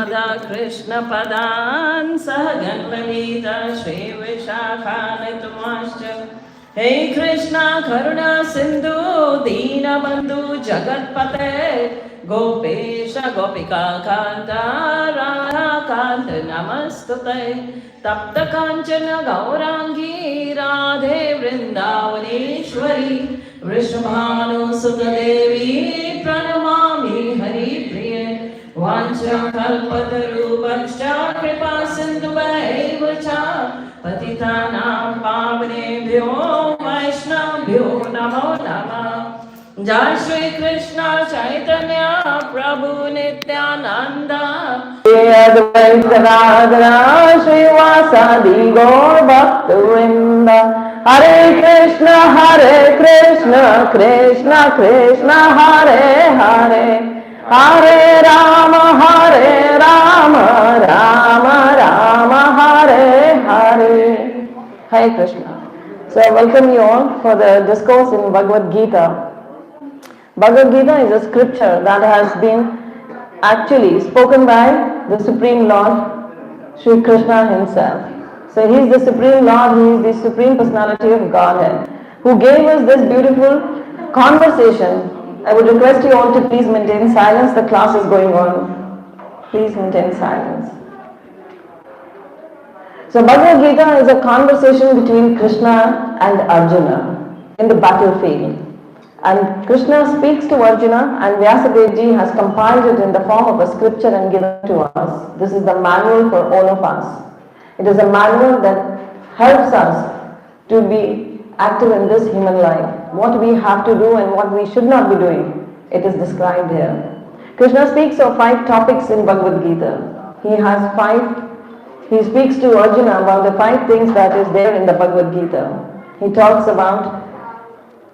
Krishna Padan Sahaganlalita Shri Vishakhanitumascha. Hey Krishna Karuna Sindhu Dina Bandhu Jagatpate Gopesha Gopika Kanta Radha Kanta Namastute Tapta Kanchana Gaurangi Radhe Vrindavaneshwari Vrishabhanu Sukadevi Pranamami Hari Priye Vanchakalpatarubhascha Kripa Sindhubhaiva cha Patitanam Pavanebhyo Vaishnavbhyo Namo Namah. Jai Shri Krishna Chaitanya Prabhu Nityananda Shri Advaita Radha Shri Vasadi Gaur Bhakta Hare Krishna, Krishna Krishna, Hare Hare, Hare Rama, Rama Rama, Hare Hare. Hare Krishna. So I welcome you all for the discourse in Bhagavad Gita. Bhagavad Gita is a scripture that has been actually spoken by the Supreme Lord, Sri Krishna himself. So he is the Supreme Lord, he is the Supreme Personality of Godhead, who gave us this beautiful conversation. I would request you all to please maintain silence. The class is going on. Please maintain silence. So Bhagavad Gita is a conversation between Krishna and Arjuna in the battlefield. And Krishna speaks to Arjuna, and Vyasadevji has compiled it in the form of a scripture and given to us. This is the manual for all of us. It is a manual that helps us to be active in this human life. What we have to do and what we should not be doing, it is described here. Krishna speaks of 5 topics in Bhagavad Gita. He speaks to Arjuna about the 5 things that is there in the Bhagavad Gita. He talks about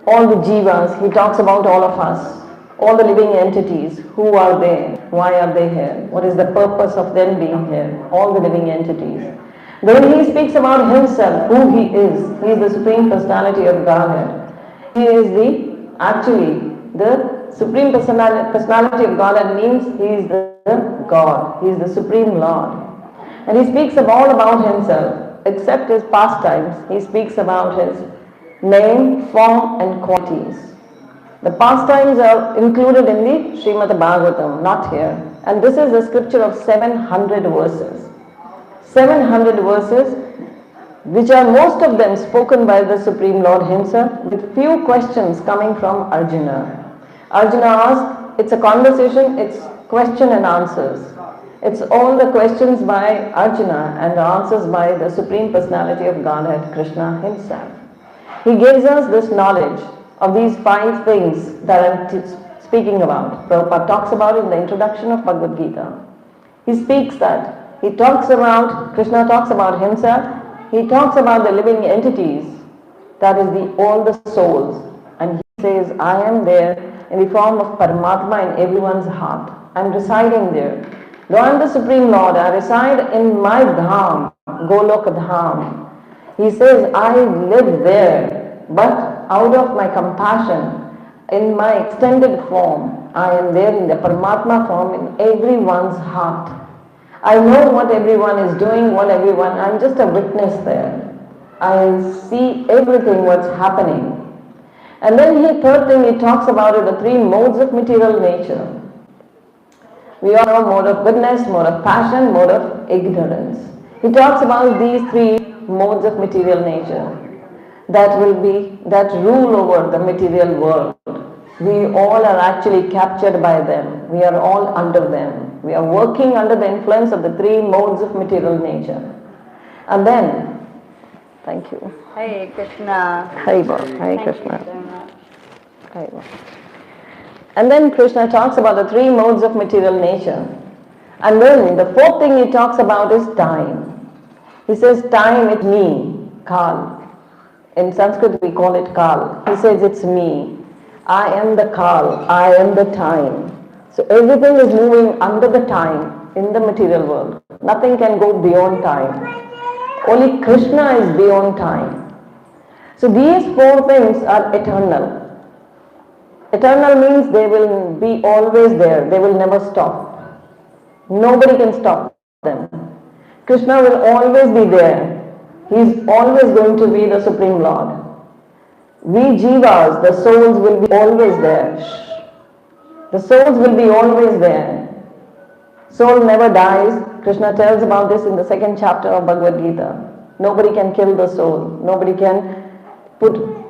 all the jivas, he talks about all of us, all the living entities, who are they, why are they here, what is the purpose of them being here, all the living entities. Then he speaks about himself, who he is the Supreme Personality of Godhead. He is actually the Supreme Personality of Godhead means he is the God, he is the Supreme Lord. And he speaks all about himself, except his pastimes. He speaks about his name, form and qualities. The pastimes are included in the Srimad Bhagavatam, not here. And this is a scripture of 700 verses. 700 verses, which are most of them spoken by the Supreme Lord himself, with few questions coming from Arjuna. Arjuna asks, it's a conversation, it's question and answers. It's all the questions by Arjuna and the answers by the Supreme Personality of Godhead, Krishna himself. He gives us this knowledge of these 5 things that I'm speaking about. Prabhupada talks about it in the introduction of Bhagavad Gita. He speaks that. Krishna talks about himself. He talks about the living entities, that is all the souls. And he says, I am there in the form of Paramatma in everyone's heart. I'm residing there. Though I am the Supreme Lord, I reside in my Dham, Golok Dham. He says, I live there, but out of my compassion, in my extended form, I am there in the Paramatma form in everyone's heart. I know what everyone is doing, I'm just a witness there. I see everything what's happening. And then third thing he talks about it, the 3 modes of material nature. We all know mode of goodness, mode of passion, mode of ignorance. He talks about these 3 modes of material nature that rule over the material world. We all are actually captured by them. We are all under them. We are working under the influence of the 3 modes of material nature. And then, thank you. Hare Krishna. Hare Krishna. Hare Krishna. And then Krishna talks about the 3 modes of material nature. And then the 4th thing he talks about is time. He says time, it's me, Kal. In Sanskrit we call it Kal. He says it's me. I am the Kal. I am the time. So everything is moving under the time in the material world. Nothing can go beyond time. Only Krishna is beyond time. So these 4 things are eternal. Eternal means they will be always there. They will never stop. Nobody can stop them. Krishna will always be there. He is always going to be the Supreme Lord. We jivas, the souls, will be always there. The souls will be always there. Soul never dies. Krishna tells about this in the second chapter of Bhagavad Gita. Nobody can kill the soul. Nobody can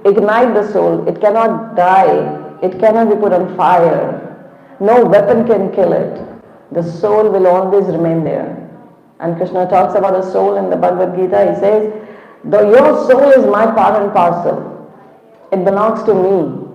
ignite the soul. It cannot die. It cannot be put on fire. No weapon can kill it. The soul will always remain there. And Krishna talks about the soul in the Bhagavad Gita. He says, though your soul is my part and parcel, it belongs to me.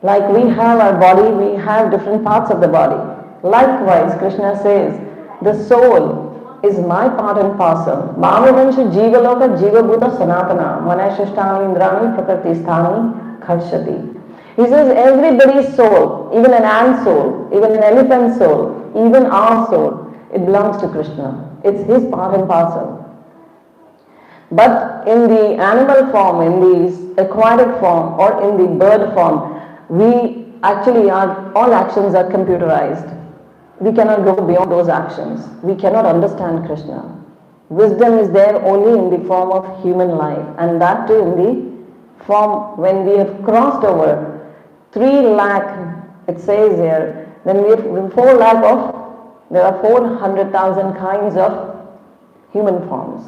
Like we have our body, we have different parts of the body. Likewise, Krishna says, the soul is my part and parcel. Bhavavancha jivaloka jivabhuta sanatana manashishtani indrani prakrtisthani kharshati. He says everybody's soul, even an ant soul, even an elephant soul, even our soul, it belongs to Krishna. It's his part and parcel. But in the animal form, in the aquatic form, or in the bird form, we actually all actions are computerized. We cannot go beyond those actions. We cannot understand Krishna. Wisdom is there only in the form of human life, and that too in the form when we have crossed over 3 lakh, it says here, then we have 4 lakh there are 400,000 kinds of human forms.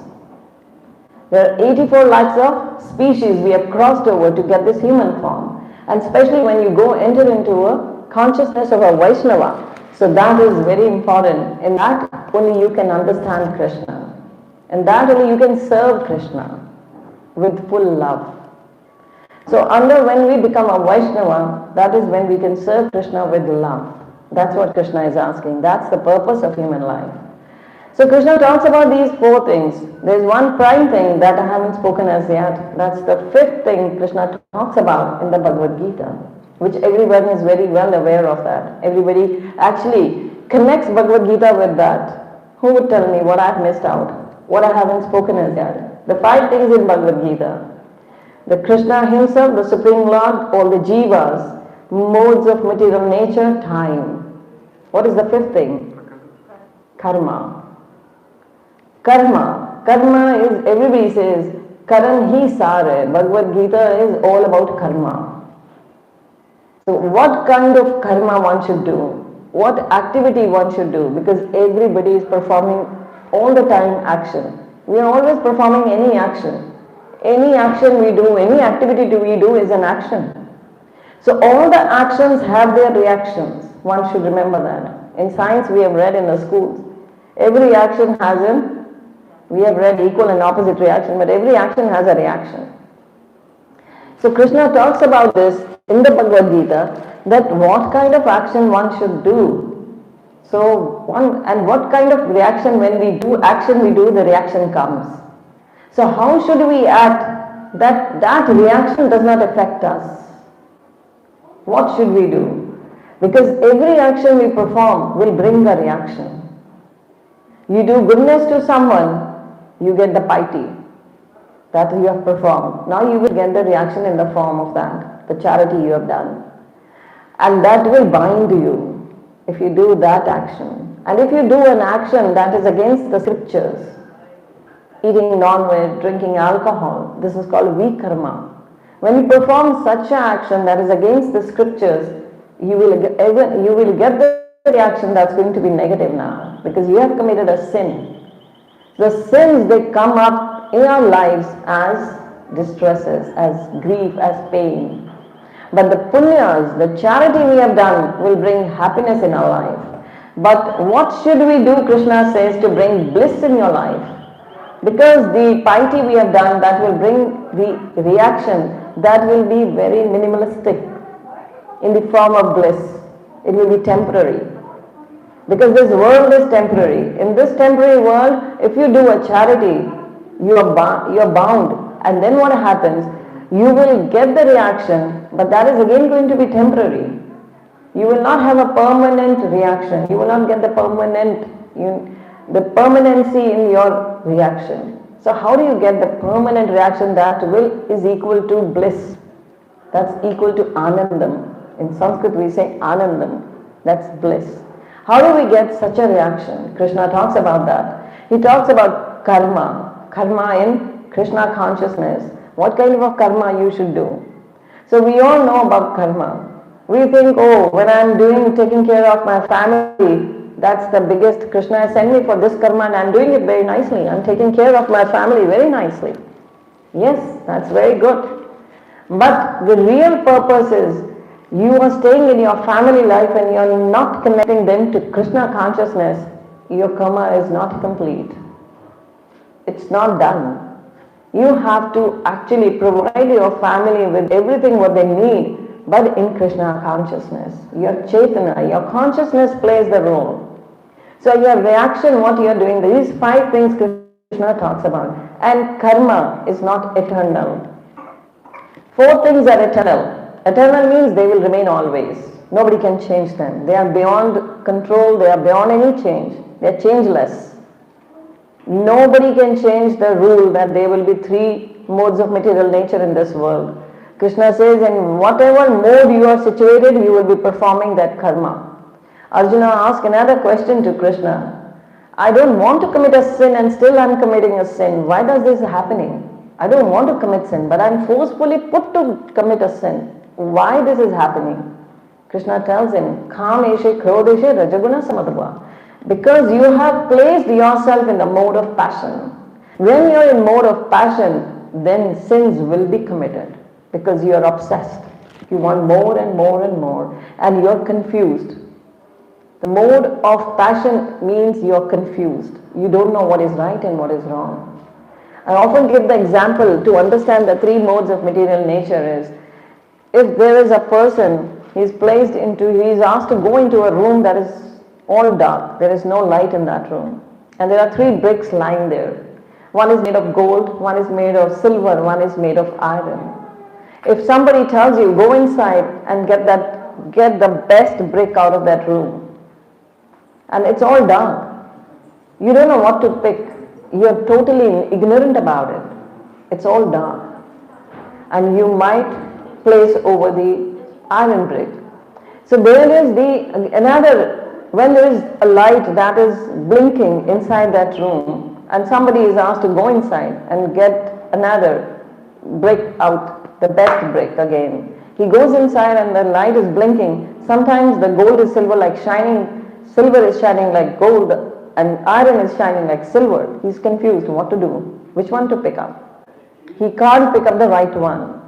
There are 84 lakhs of species we have crossed over to get this human form. And especially when you enter into a consciousness of a Vaishnava. So that is very important. In that only you can understand Krishna. And that only you can serve Krishna with full love. So when we become a Vaishnava, that is when we can serve Krishna with love. That's what Krishna is asking. That's the purpose of human life. So Krishna talks about these 4 things. There's one prime thing that I haven't spoken as yet. That's the 5th thing Krishna talks about in the Bhagavad Gita, which everyone is very well aware of that. Everybody actually connects Bhagavad Gita with that. Who would tell me what I've missed out? What I haven't spoken as yet? The 5 things in Bhagavad Gita. The Krishna himself, the Supreme Lord, all the jivas, modes of material nature, time. What is the 5th thing? Karma. Karma. Karma is, everybody says, Karan hi sare. Bhagavad Gita is all about karma. So what kind of karma one should do? What activity one should do? Because everybody is performing all the time action. We are always performing any action. Any action we do, any activity we do is an action. So all the actions have their reactions. One should remember that. In science we have read in the schools. Every action has we have read equal and opposite reaction, but every action has a reaction. So Krishna talks about this in the Bhagavad Gita, that what kind of action one should do. So and what kind of reaction when we do action we do, the reaction comes. So how should we act that reaction does not affect us? What should we do? Because every action we perform will bring a reaction. You do goodness to someone, you get the piety that you have performed. Now you will get the reaction in the form of that, the charity you have done. And that will bind you if you do that action. And if you do an action that is against the scriptures, eating non-veg, drinking alcohol, this is called vikarma. When you perform such an action that is against the scriptures, you will get the reaction that's going to be negative now, because you have committed a sin. The sins, they come up in our lives as distresses, as grief, as pain. But the punyas, the charity we have done, will bring happiness in our life. But what should we do, Krishna says, to bring bliss in your life? Because the piety we have done, that will bring the reaction that will be very minimalistic in the form of bliss. It will be temporary. Because this world is temporary. In this temporary world, if you do a charity, you are bound. And then what happens? You will get the reaction, but that is again going to be temporary. You will not have a permanent reaction. You will not get the permanency in your reaction. So how do you get the permanent reaction that is equal to bliss? That's equal to anandam. In Sanskrit we say anandam. That's bliss. How do we get such a reaction? Krishna talks about that. He talks about karma, karma in Krishna consciousness. What kind of a karma you should do? So we all know about karma. We think, oh, when I'm taking care of my family, that's the biggest. Krishna has sent me for this karma and I'm doing it very nicely. I'm taking care of my family very nicely. Yes, that's very good. But the real purpose is you are staying in your family life and you're not connecting them to Krishna consciousness. Your karma is not complete. It's not done. You have to actually provide your family with everything what they need, but in Krishna consciousness. Your Chaitanya, your consciousness plays the role. So your reaction, what you are doing, these 5 things Krishna talks about. And karma is not eternal. 4 things are eternal. Eternal means they will remain always. Nobody can change them. They are beyond control, they are beyond any change. They are changeless. Nobody can change the rule that there will be 3 modes of material nature in this world. Krishna says in whatever mode you are situated, you will be performing that karma. Arjuna asked another question to Krishna. I don't want to commit a sin and still I'm committing a sin. Why does this happening? I don't want to commit sin, but I'm forcefully put to commit a sin. Why this is happening? Krishna tells him, Kameshe Krodeshe Rajaguna Samadhava. Because you have placed yourself in the mode of passion. When you are in mode of passion, then sins will be committed because you are obsessed. You want more and more and more, and you are confused. The mode of passion means you are confused. You don't know what is right and what is wrong. I often give the example to understand the 3 modes of material nature is, if there is a person, he is asked to go into a room that is all dark, there is no light in that room, and there are 3 bricks lying there. One is made of gold, one is made of silver, one is made of iron. If somebody tells you, go inside and get the best brick out of that room, and it's all dark, you don't know what to pick. You're totally ignorant about it. It's all dark. And you might place over the iron brick. So there is when there is a light that is blinking inside that room and somebody is asked to go inside and get another brick out, the best brick again. He goes inside and the light is blinking. Sometimes the gold is silver is shining like gold and iron is shining like silver. He's confused what to do, which one to pick up. He can't pick up the right one.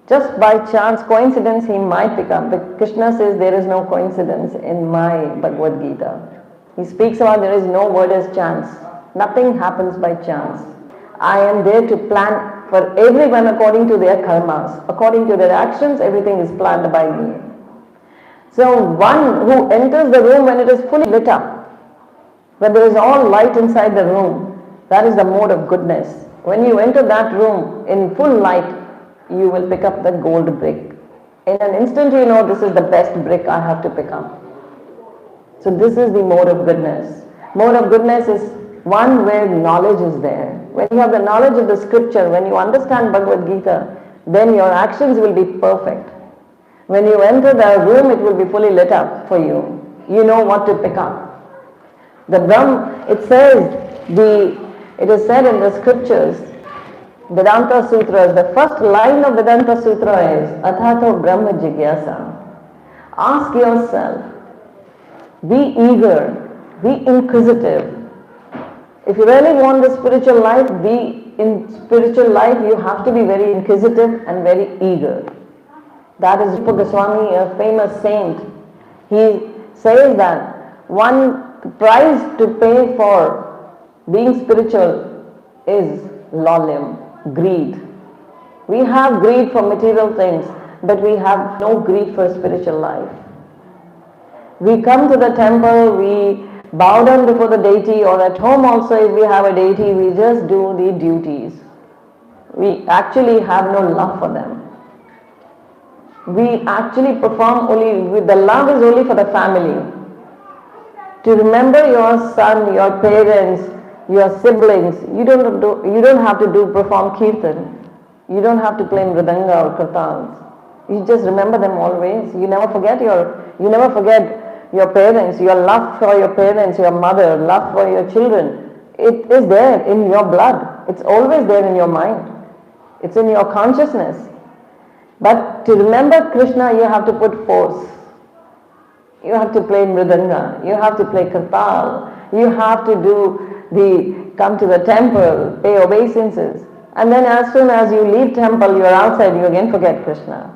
Just by chance, coincidence, he might pick up. But Krishna says there is no coincidence in my Bhagavad Gita. He speaks about there is no word as chance. Nothing happens by chance. I am there to plan for everyone according to their karmas. According to their actions, everything is planned by me. So one who enters the room when it is fully lit up, when there is all light inside the room, that is the mode of goodness. When you enter that room in full light, you will pick up the gold brick. In an instant you know this is the best brick I have to pick up. So this is the mode of goodness. Mode of goodness is one where knowledge is there. When you have the knowledge of the scripture, when you understand Bhagavad Gita, then your actions will be perfect. When you enter the room, it will be fully lit up for you. You know what to pick up. It is said in the scriptures, Vedanta Sutras, the first line of Vedanta Sutra is Athato Brahma Jigyasa. Ask yourself, be eager, be inquisitive. If you really want the spiritual life, you have to be very inquisitive and very eager. That is Rupa Goswami, a famous saint. He says that one price to pay for being spiritual is lolim, greed. We have greed for material things, but we have no greed for spiritual life. We come to the temple, we bow down before the deity, or at home also if we have a deity, we just do the duties. We actually have no love for them. We actually perform the love is only for the family. To remember your son, your parents, your siblings, you don't have to perform kirtan. You don't have to play mridanga or kirtans. You just remember them always. You never forget your parents, your love for your parents, your mother, love for your children, it is there in your blood. It's always there in your mind. It's in your consciousness. But to remember Krishna, you have to put force. You have to play mridanga. You have to play kartal. You have to come to the temple, pay obeisances. And then as soon as you leave temple, you are outside, you again forget Krishna.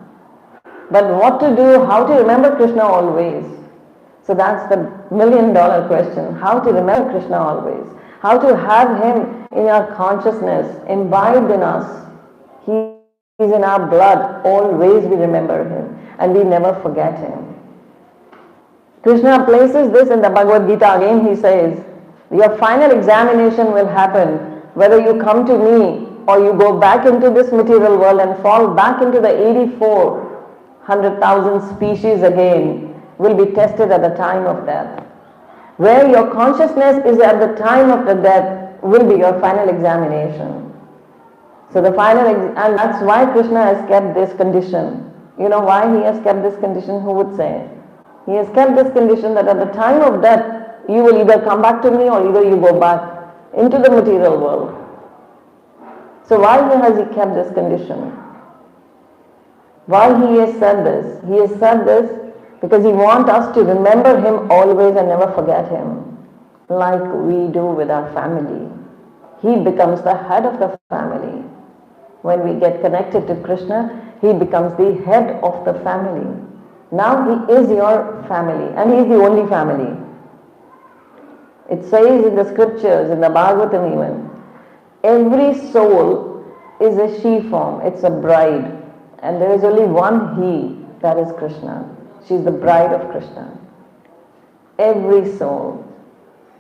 But what to do, how to remember Krishna always? So that's the million-dollar question. How to remember Krishna always? How to have him in our consciousness, imbibed in us. He is in our blood. Always we remember him and we never forget him. Krishna places this in the Bhagavad Gita. Again he says, your final examination will happen whether you come to me or you go back into this material world and fall back into the 84,100,000 species again, will be tested at the time of death. Where your consciousness is at the time of the death will be your final examination. So the final, and that's why Krishna has kept this condition. You know why he has kept this condition? Who would say? He has kept this condition that at the time of death, you will either come back to me or either you go back into the material world. So why has he kept this condition? Why he has said this? He has said this because he wants us to remember him always and never forget him, like we do with our family. He becomes the head of the family. When we get connected to Krishna, he becomes the head of the family. Now he is your family and he is the only family. It says in the scriptures, in the Bhagavatam even, every soul is a she form, it's a bride. And there is only one he, that is Krishna. She is the bride of Krishna. Every soul,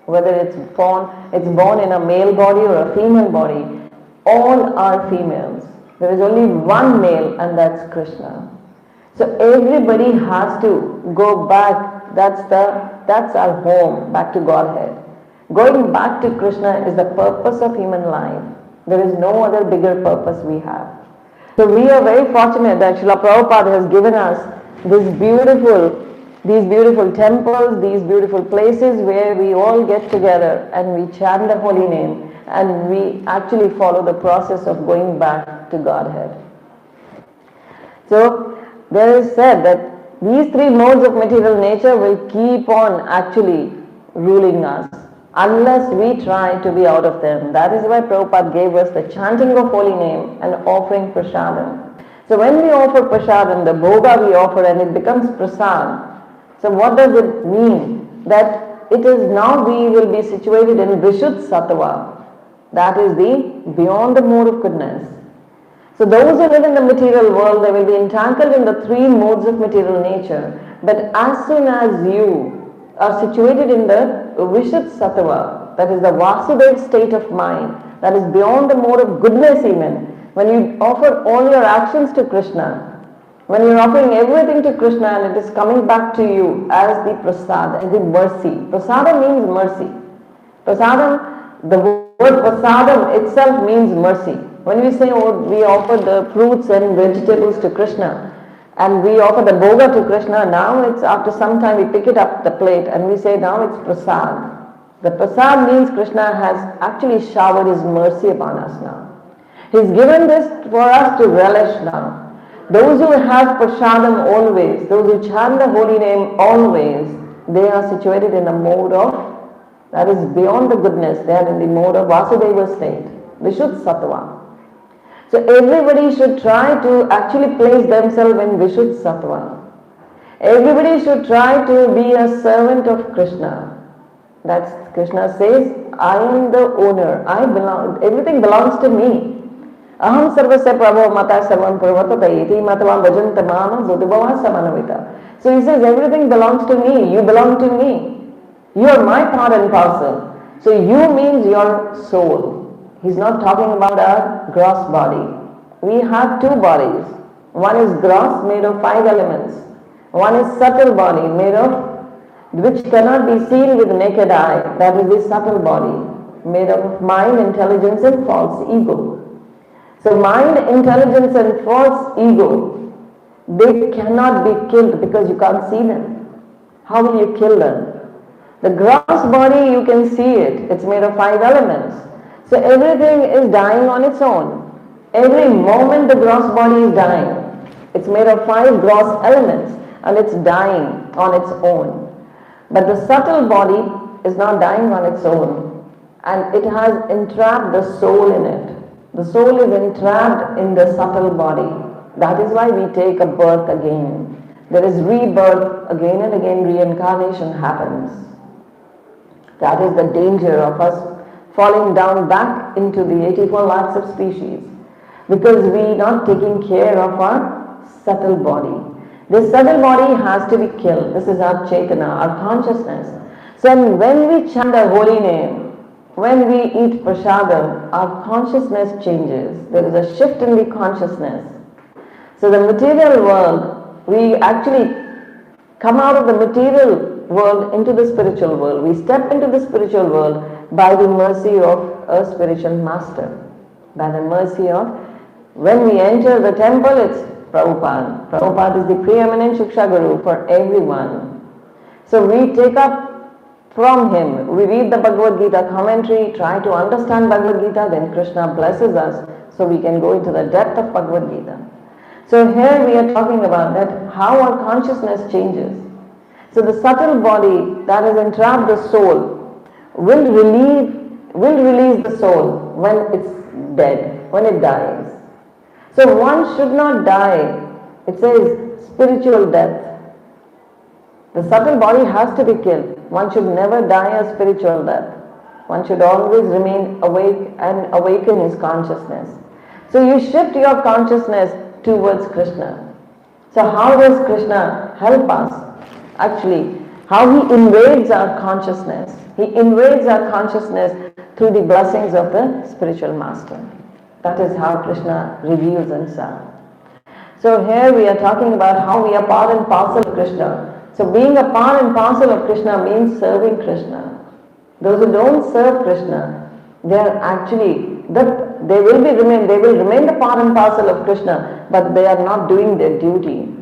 whether it's born in a male body or a female body, all are females. There is only one male and that's Krishna. So everybody has to go back, that's our home, back to Godhead. Going back to Krishna is the purpose of human life. There is no other bigger purpose we have. So we are very fortunate that Srila Prabhupada has given us these beautiful temples, these beautiful places where we all get together and we chant the holy name and we actually follow the process of going back to Godhead. So there is said that these three modes of material nature will keep on actually ruling us unless we try to be out of them. That is why Prabhupada gave us the chanting of holy name and offering prasadam. So when we offer prasadam, the bhoga we offer and it becomes prasad. So what does it mean? That it is now we will be situated in Vishuddha Sattva. That is the beyond the mode of goodness. So those who live in the material world, they will be entangled in the three modes of material nature. But as soon as you are situated in the Vishuddha Sattva, that is the Vasudeva state of mind, that is beyond the mode of goodness even, when you offer all your actions to Krishna, when you are offering everything to Krishna and it is coming back to you as the prasad, as the mercy. Prasadam means mercy. Prasadam, the word prasadam itself means mercy. When we say, oh, we offer the fruits and vegetables to Krishna and we offer the bhoga to Krishna, now it's after some time we pick it up the plate and we say now it's prasad. The prasad means Krishna has actually showered his mercy upon us now. He's given this for us to relish now. Those who have prasadam always, those who chant the holy name always, they are situated in a mode of, that is beyond the goodness, they are in the mode of Vasudeva state, Vishuddha Sattva. So everybody should try to actually place themselves in Vishuddha Sattva. Everybody should try to be a servant of Krishna. That's Krishna says, I am the owner, I belong, everything belongs to me. Aham sarvasya prabho mata sarvam purvatata iti matvam bhajanta mama buddhibhava samanavita. So he says, everything belongs to me, you belong to me. You are my part and parcel. So you means your soul. He's not talking about our gross body. We have two bodies. One is gross, made of 5 elements. One is subtle body, made of, which cannot be seen with the naked eye. That is the subtle body, made up of mind, intelligence and false ego. So mind, intelligence and false ego, they cannot be killed because you can't see them. How will you kill them? The gross body, you can see it. It's made of 5 elements. So everything is dying on its own. Every moment the gross body is dying. It's made of 5 gross elements and it's dying on its own. But the subtle body is not dying on its own, and it has entrapped the soul in it. The soul is entrapped in the subtle body. That is why we take a birth again. There is rebirth, again and again reincarnation happens. That is the danger of us falling down back into the 84 lakhs of species, because we are not taking care of our subtle body. This subtle body has to be killed. This is our Chaitana, our consciousness. So when we chant the holy name, when we eat prasadam, our consciousness changes. There is a shift in the consciousness. So the material world, we actually come out of the material world into the spiritual world. We step into the spiritual world by the mercy of a spiritual master. By the mercy of, when we enter the temple, it's Prabhupada. Prabhupada is the preeminent Shiksha Guru for everyone. So we take up from him. We read the Bhagavad Gita commentary, try to understand Bhagavad Gita, then Krishna blesses us so we can go into the depth of Bhagavad Gita. So here we are talking about that how our consciousness changes. So the subtle body that has entrapped the soul will release the soul when it's dead, when it dies. So one should not die. It says spiritual death. The subtle body has to be killed. One should never die a spiritual death. One should always remain awake and awaken his consciousness. So you shift your consciousness towards Krishna. So how does Krishna help us? Actually, how he invades our consciousness. He invades our consciousness through the blessings of the spiritual master. That is how Krishna reveals himself. So here we are talking about how we are part and parcel of Krishna. So being a part and parcel of Krishna means serving Krishna. Those who don't serve Krishna, they are actually, they will remain the part and parcel of Krishna, but they are not doing their duty.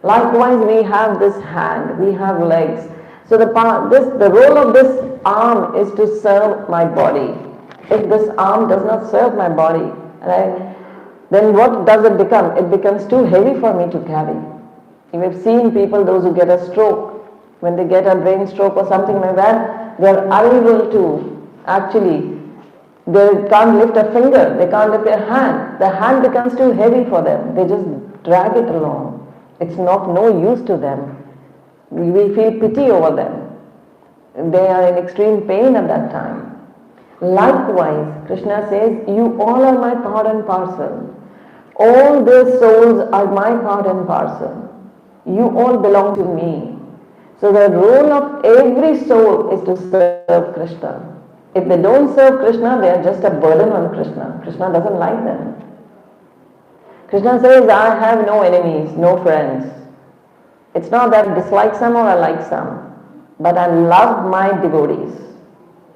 Likewise, we have this hand, we have legs. So the role of this arm is to serve my body. If this arm does not serve my body, then what does it become? It becomes too heavy for me to carry. You have seen people, those who get a stroke, when they get a brain stroke or something like that, they are unable to actually, they can't lift a finger, they can't lift their hand. The hand becomes too heavy for them. They just drag it along. It's not no use to them. We feel pity over them. They are in extreme pain at that time. Likewise, Krishna says, you all are my part and parcel. All these souls are my part and parcel. You all belong to me. So the role of every soul is to serve Krishna. If they don't serve Krishna, they are just a burden on Krishna. Krishna doesn't like them. Krishna says, I have no enemies, no friends. It's not that I dislike some or I like some, but I love my devotees.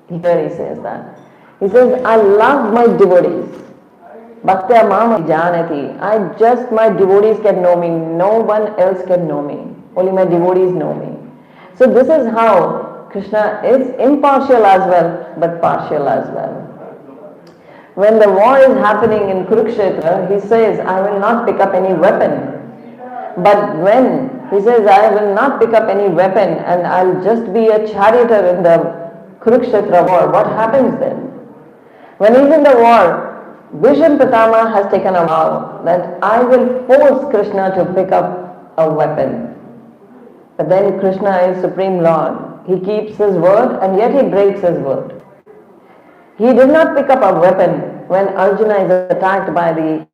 Here he says that. He says, I love my devotees. Bhaktya mama janati. My devotees can know me. No one else can know me. Only my devotees know me. So this is how Krishna is impartial as well, but partial as well. When the war is happening in Kurukshetra, he says, I will not pick up any weapon. But when he says, I will not pick up any weapon and I'll just be a charioteer in the Kurukshetra war, what happens then? When he's in the war, Bhishma Pitama has taken a vow that I will force Krishna to pick up a weapon. But then Krishna is Supreme Lord. He keeps his word and yet he breaks his word. He did not pick up a weapon when Arjuna is attacked by the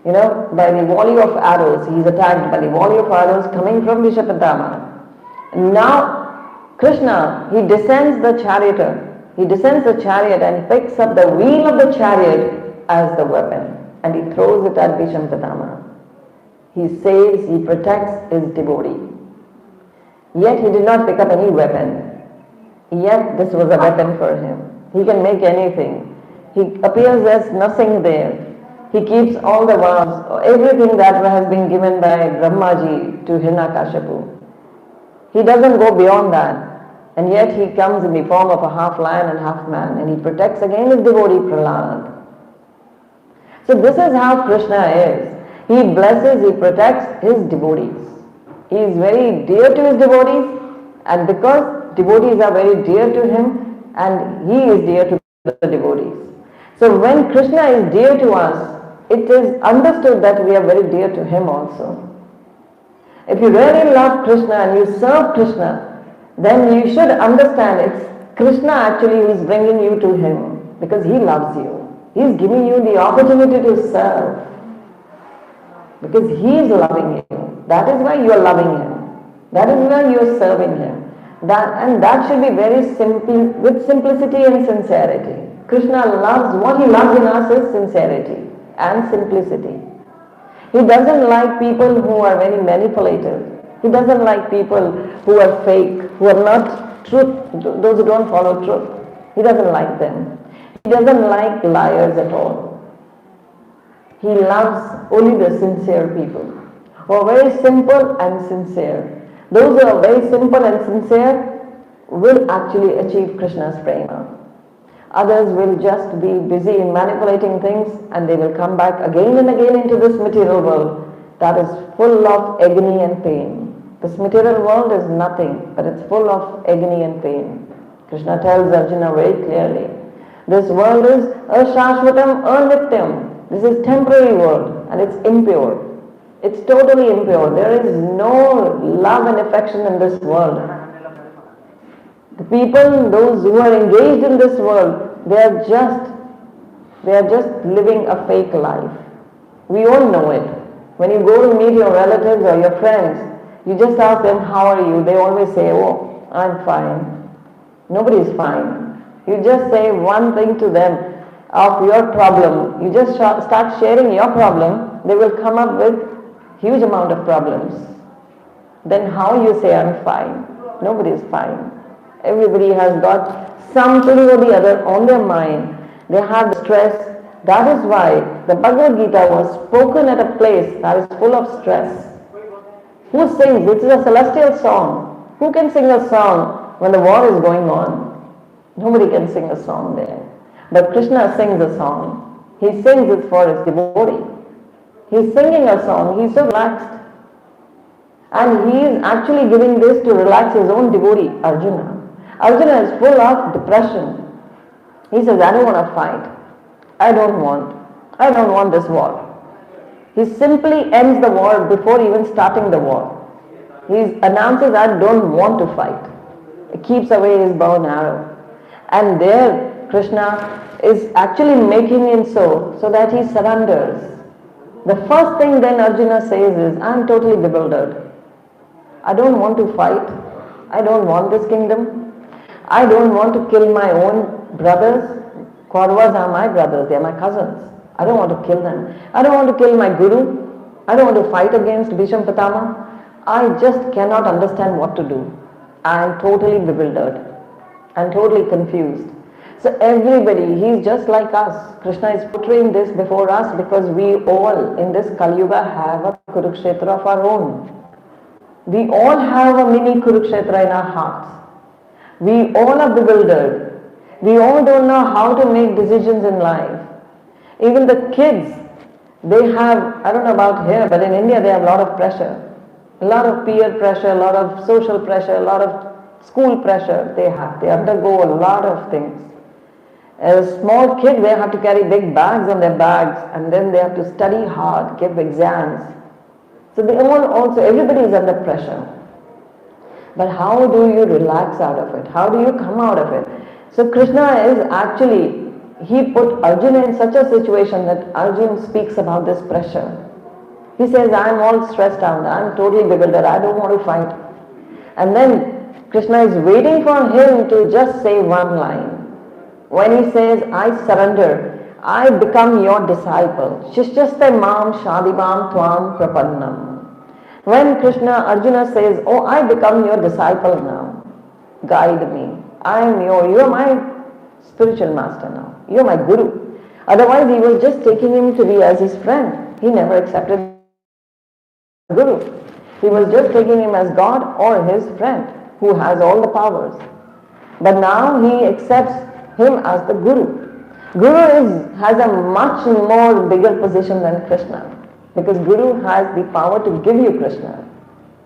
volley of arrows. He is attacked by the volley of arrows coming from Bhishma Pitama. Now Krishna, he descends the charioteer. He descends the chariot and picks up the wheel of the chariot as the weapon and he throws it at Bhishma Pitama. He saves, he protects his devotee. Yet he did not pick up any weapon. Yet this was a weapon for him. He can make anything. He appears as nothing there. He keeps all the vows, everything that has been given by Brahmaji to Hiranyakashipu. He doesn't go beyond that. And yet he comes in the form of a half lion and half man, and he protects again his devotee Prahlad. So this is how Krishna is. He blesses, he protects his devotees. He is very dear to his devotees, and because devotees are very dear to him, and he is dear to the devotees. So when Krishna is dear to us, it is understood that we are very dear to him also. If you really love Krishna and you serve Krishna, then you should understand it's Krishna actually who is bringing you to him because he loves you. He is giving you the opportunity to serve because he is loving you. That is why you are loving him. That is why you are serving him. That should be very simple, with simplicity and sincerity. Krishna loves, what he loves in us is sincerity and simplicity. He doesn't like people who are very manipulative. He doesn't like people who are fake, who are not truth, those who don't follow truth. He doesn't like them. He doesn't like liars at all. He loves only the sincere people who are very simple and sincere. Those who are very simple and sincere will actually achieve Krishna's prema. Others will just be busy in manipulating things and they will come back again and again into this material world that is full of agony and pain. This material world is nothing, but it's full of agony and pain. Krishna tells Arjuna very clearly, this world is ashashvatam anityam. This is temporary world and it's impure. It's totally impure. There is no love and affection in this world. The people, those who are engaged in this world, they are just living a fake life. We all know it. When you go to meet your relatives or your friends, you just ask them, how are you? They always say, oh, I'm fine. Nobody is fine. You just say one thing to them of your problem. You just start sharing your problem, they will come up with huge amount of problems. Then how you say, I'm fine? Nobody is fine. Everybody has got something or the other on their mind. They have stress. That is why the Bhagavad Gita was spoken at a place that is full of stress. Who sings? This is a celestial song. Who can sing a song when the war is going on? Nobody can sing a song there. But Krishna sings a song. He sings it for his devotee. He's singing a song. He's so relaxed. And he is actually giving this to relax his own devotee, Arjuna. Arjuna is full of depression. He says, I don't want to fight. I don't want this war. He simply ends the war before even starting the war. He announces, I don't want to fight. He keeps away his bow and arrow. And there Krishna is actually making him so that he surrenders. The first thing then Arjuna says is, I am totally bewildered. I don't want to fight. I don't want this kingdom. I don't want to kill my own brothers. Kauravas are my brothers. They are my cousins. I don't want to kill them. I don't want to kill my guru. I don't want to fight against Bhishma Pitama. I just cannot understand what to do. I am totally bewildered. I am totally confused. So everybody, he is just like us. Krishna is portraying this before us because we all in this Kali Yuga have a Kurukshetra of our own. We all have a mini Kurukshetra in our hearts. We all are bewildered. We all don't know how to make decisions in life. Even the kids, they have, I don't know about here, but in India they have a lot of pressure. A lot of peer pressure, a lot of social pressure, a lot of school pressure they have. They undergo a lot of things. As a small kid, they have to carry big bags on their bags and then they have to study hard, give exams. So they all also, everybody is under pressure. But how do you relax out of it? How do you come out of it? So Krishna is actually, he put Arjuna in such a situation that Arjuna speaks about this pressure. He says, I am all stressed out, I am totally bewildered, I don't want to fight. And then Krishna is waiting for him to just say one line. When he says, I surrender, I become your disciple. Shishyaste mam shadibam tvam prapannam. When Arjuna says, oh, I become your disciple now, guide me. You are my spiritual master now. You are my guru. Otherwise, he was just taking him to be as his friend. He never accepted guru. He was just taking him as God or his friend who has all the powers. But now he accepts him as the Guru. Has a much more bigger position than Krishna, because Guru has the power to give you Krishna.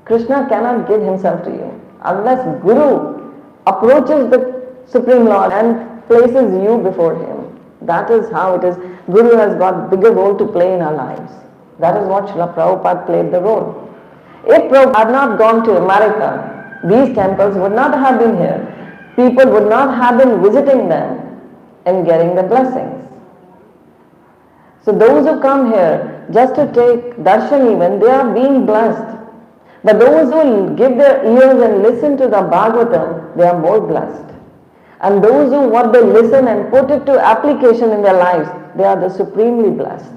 Krishna cannot give himself to you unless Guru approaches the Supreme Lord and places you before him. That is how it is. Guru has got bigger role to play in our lives. That is what Srila Prabhupada played the role. If Prabhupada had not gone to America, these temples would not have been here. People would not have been visiting them and getting the blessings. So those who come here just to take darshan even, they are being blessed. But those who give their ears and listen to the Bhagavatam, they are more blessed. And those who what they listen and put it to application in their lives, they are the supremely blessed.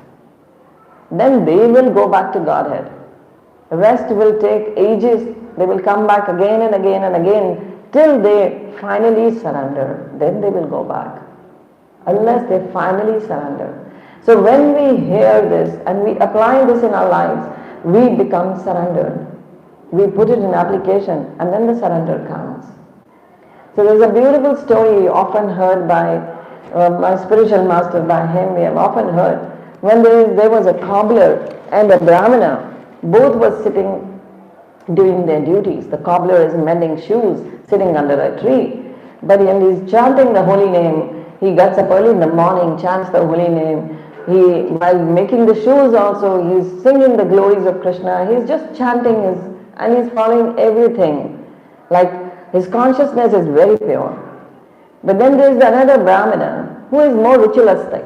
Then they will go back to Godhead. The rest will take ages. They will come back again and again and again till they finally surrender. Then they will go back. Unless they finally surrender. So when we hear this and we apply this in our lives, we become surrendered. We put it in application and then the surrender comes. So there's a beautiful story often heard by my spiritual master, by him we have often heard. When there was a cobbler and a brahmana, both were sitting doing their duties. The cobbler is mending shoes, sitting under a tree. But when he's chanting the holy name, he gets up early in the morning, chants the holy name. While making the shoes also, he's singing the glories of Krishna. He's just chanting and he's following everything. Like his consciousness is very pure. But then there's another brahmana who is more ritualistic,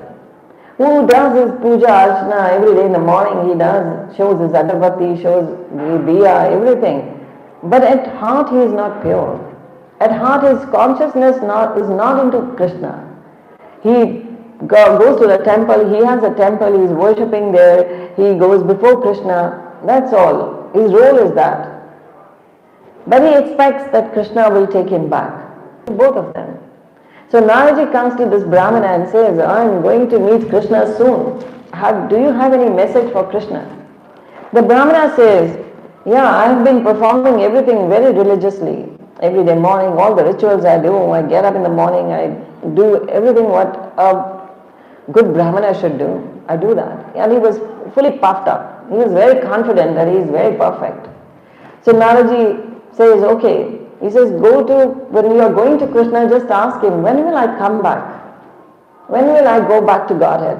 who does his puja archana every day in the morning. He shows his agarbatti, shows the diya, everything. But at heart he is not pure. At heart his consciousness is not into Krishna. He goes to the temple, he has a temple, he is worshipping there, he goes before Krishna, that's all. His role is that. But he expects that Krishna will take him back. Both of them. So Naraji comes to this Brahmana and says, I am going to meet Krishna soon. Do you have any message for Krishna? The Brahmana says, yeah, I have been performing everything very religiously. Every day morning, all the rituals I do, I get up in the morning, I do everything what a good Brahmana should do. I do that. And he was fully puffed up. He was very confident that he is very perfect. So Naraji says, okay. He says, when you are going to Krishna, just ask him, when will I come back? When will I go back to Godhead?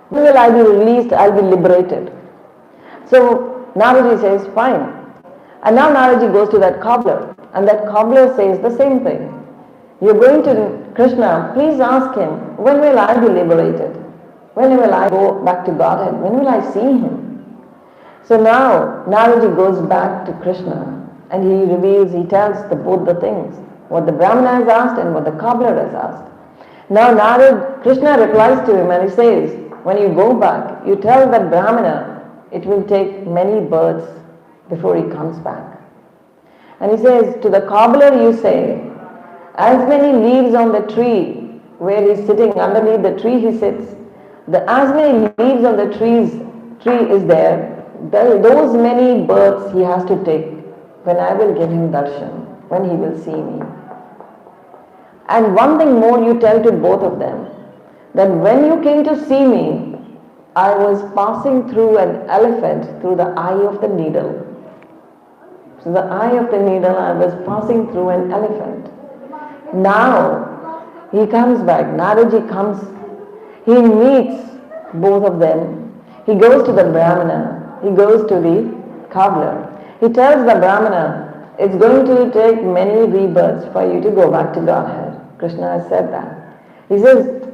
When will I be released? I'll be liberated. So Naraji says, fine. And now Naraji goes to that cobbler. And that cobbler says the same thing. You're going to Krishna, please ask him, when will I be liberated? When will I go back to Godhead? When will I see him? So now Naraji goes back to Krishna and he tells both the things, what the Brahmana has asked and what the cobbler has asked. Now Krishna replies to him and he says, when you go back, you tell that Brahmana, it will take many births before he comes back. And he says, to the cobbler you say, as many leaves on the tree where he's sitting, underneath the tree he sits, as many leaves on the tree is there, those many births he has to take when I will give him darshan, when he will see me. And one thing more you tell to both of them, that when you came to see me, I was passing through an elephant through the eye of the needle. So the eye of the needle, I was passing through an elephant. Now he comes back, Naraji comes, he meets both of them. He goes to the Brahmana, he goes to the cobbler. He tells the Brahmana, it's going to take many rebirths for you to go back to Godhead. Krishna has said that. He says,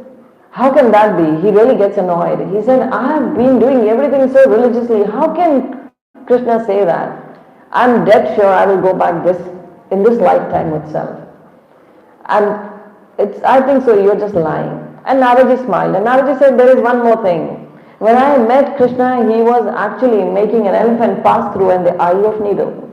how can that be? He really gets annoyed. He said, I have been doing everything so religiously. How can Krishna say that? I'm dead sure I will go back in this lifetime itself. And I think so, you're just lying. And Naraji smiled. And Naraji said, there is one more thing. When I met Krishna, he was actually making an elephant pass through in the eye of needle.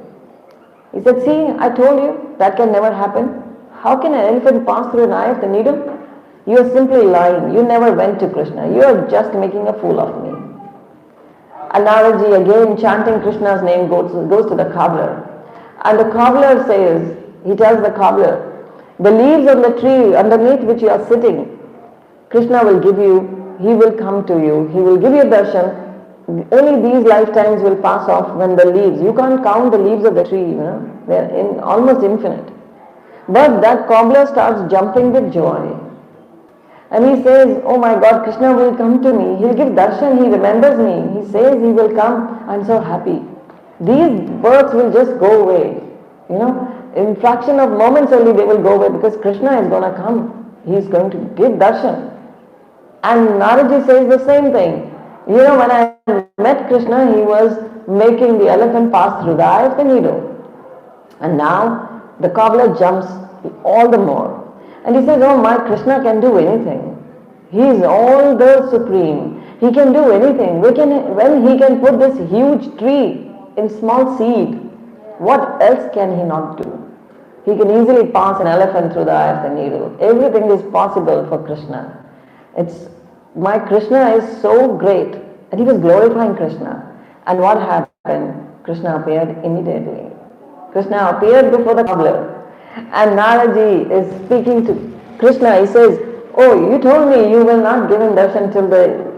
He said, see, I told you, that can never happen. How can an elephant pass through an eye of the needle? You are simply lying. You never went to Krishna. You are just making a fool of me. And Naraji again chanting Krishna's name goes to the cobbler. And the cobbler says, he tells the cobbler, the leaves on the tree underneath which you are sitting, Krishna will give you, he will come to you, he will give you darshan. Only these lifetimes will pass off when the leaves, you can't count the leaves of the tree, they're almost infinite. But that cobbler starts jumping with joy. And he says, oh my God, Krishna will come to me. He'll give darshan, he remembers me. He says he will come. I'm so happy. These births will just go away. In fraction of moments only they will go away because Krishna is going to come. He's going to give darshan. And Naraji says the same thing. When I met Krishna, he was making the elephant pass through the eye of the needle. And now the cobbler jumps all the more. And he says, oh my Krishna can do anything. He is all the supreme. He can do anything. When he can put this huge tree in small seed, what else can he not do? He can easily pass an elephant through the eye of the needle. Everything is possible for Krishna. My Krishna is so great. And he was glorifying Krishna. And what happened? Krishna appeared immediately. Krishna appeared before the cobbler. And Naraji is speaking to Krishna. He says, oh, you told me you will not give him darshan till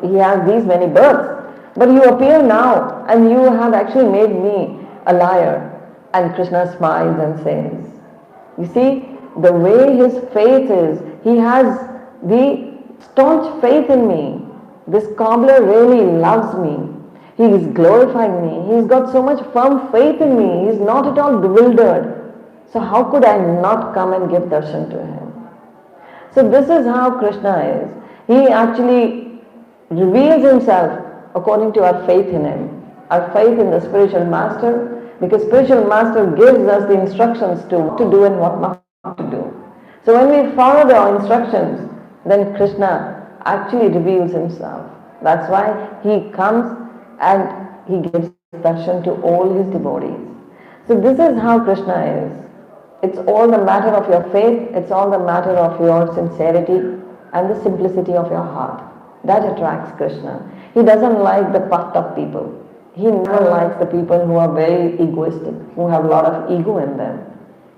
he has these many births. But you appear now and you have actually made me a liar. And Krishna smiles and says, you see, the way his faith is, he has the staunch faith in me. This cobbler really loves me. He is glorifying me. He's got so much firm faith in me. He's not at all bewildered. So how could I not come and give darshan to him? So this is how Krishna is. He actually reveals himself according to our faith in him. Our faith in the spiritual master, because spiritual master gives us the instructions to what to do and what not to do. So when we follow the instructions, then Krishna actually reveals himself. That's why he comes and he gives darshan to all his devotees. So this is how Krishna is. It's all the matter of your faith, it's all the matter of your sincerity and the simplicity of your heart. That attracts Krishna. He doesn't like the puffed up people. He never likes the people who are very egoistic, who have a lot of ego in them.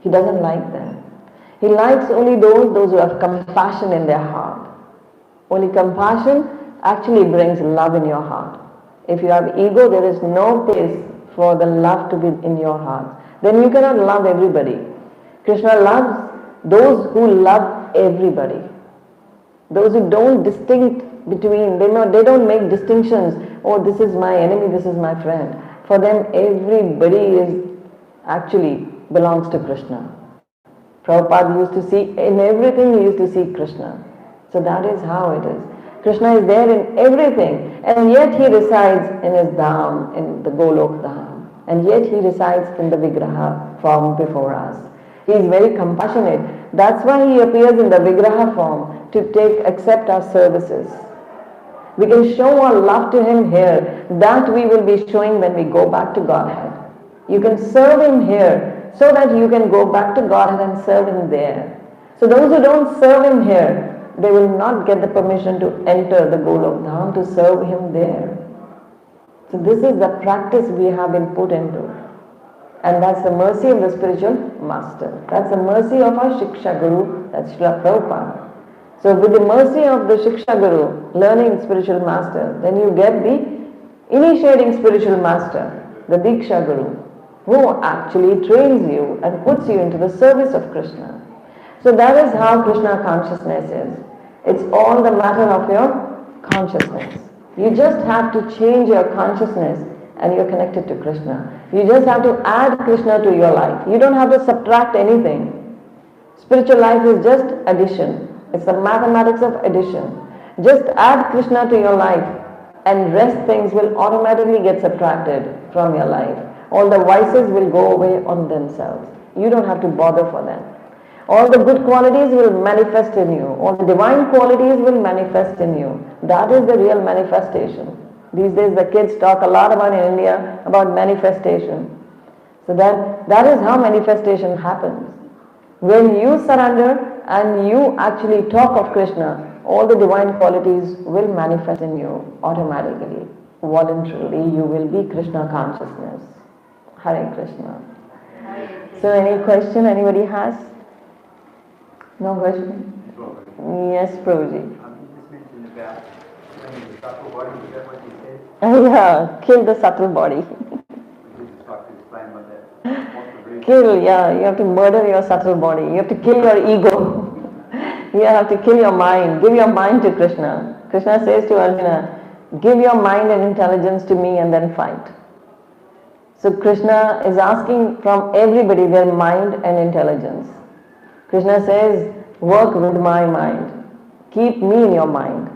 He doesn't like them. He likes only those who have compassion in their heart. Only compassion actually brings love in your heart. If you have ego, there is no place for the love to be in your heart. Then you cannot love everybody. Krishna loves those who love everybody. Those who don't distinct between, they don't make distinctions, oh this is my enemy, this is my friend. For them everybody actually belongs to Krishna. Prabhupada used to see, in everything he used to see Krishna. So that is how it is. Krishna is there in everything, and yet he resides in his dham, in the Golok dham. And yet he resides in the Vigraha form before us. He is very compassionate. That's why he appears in the Vigraha form to accept our services. We can show our love to him here. That we will be showing when we go back to Godhead. You can serve him here so that you can go back to Godhead and serve him there. So those who don't serve him here, they will not get the permission to enter the Golok Dham to serve him there. So this is the practice we have been put into. And that's the mercy of the spiritual master. That's the mercy of our Shiksha Guru, that's Srila Prabhupada. So with the mercy of the Shiksha Guru, learning spiritual master, then you get the initiating spiritual master, the Diksha Guru, who actually trains you and puts you into the service of Krishna. So that is how Krishna consciousness is. It's all the matter of your consciousness. You just have to change your consciousness and you're connected to Krishna. You just have to add Krishna to your life. You don't have to subtract anything. Spiritual life is just addition. It's the mathematics of addition. Just add Krishna to your life and rest things will automatically get subtracted from your life. All the vices will go away on themselves. You don't have to bother for them. All the good qualities will manifest in you. All the divine qualities will manifest in you. That is the real manifestation. These days the kids talk a lot about in India about manifestation. So that is how manifestation happens. When you surrender and you actually talk of Krishna, all the divine qualities will manifest in you automatically. voluntarily you will be Krishna consciousness. Hare Krishna. So any question anybody has? No question? Yes, Prabhuji. Yeah, kill the subtle body. Kill, yeah, you have to murder your subtle body. You have to kill your ego. You have to kill your mind. Give your mind to Krishna. Krishna says to Arjuna, give your mind and intelligence to me and then fight. So Krishna is asking from everybody their mind and intelligence. Krishna says, work with my mind. Keep me in your mind.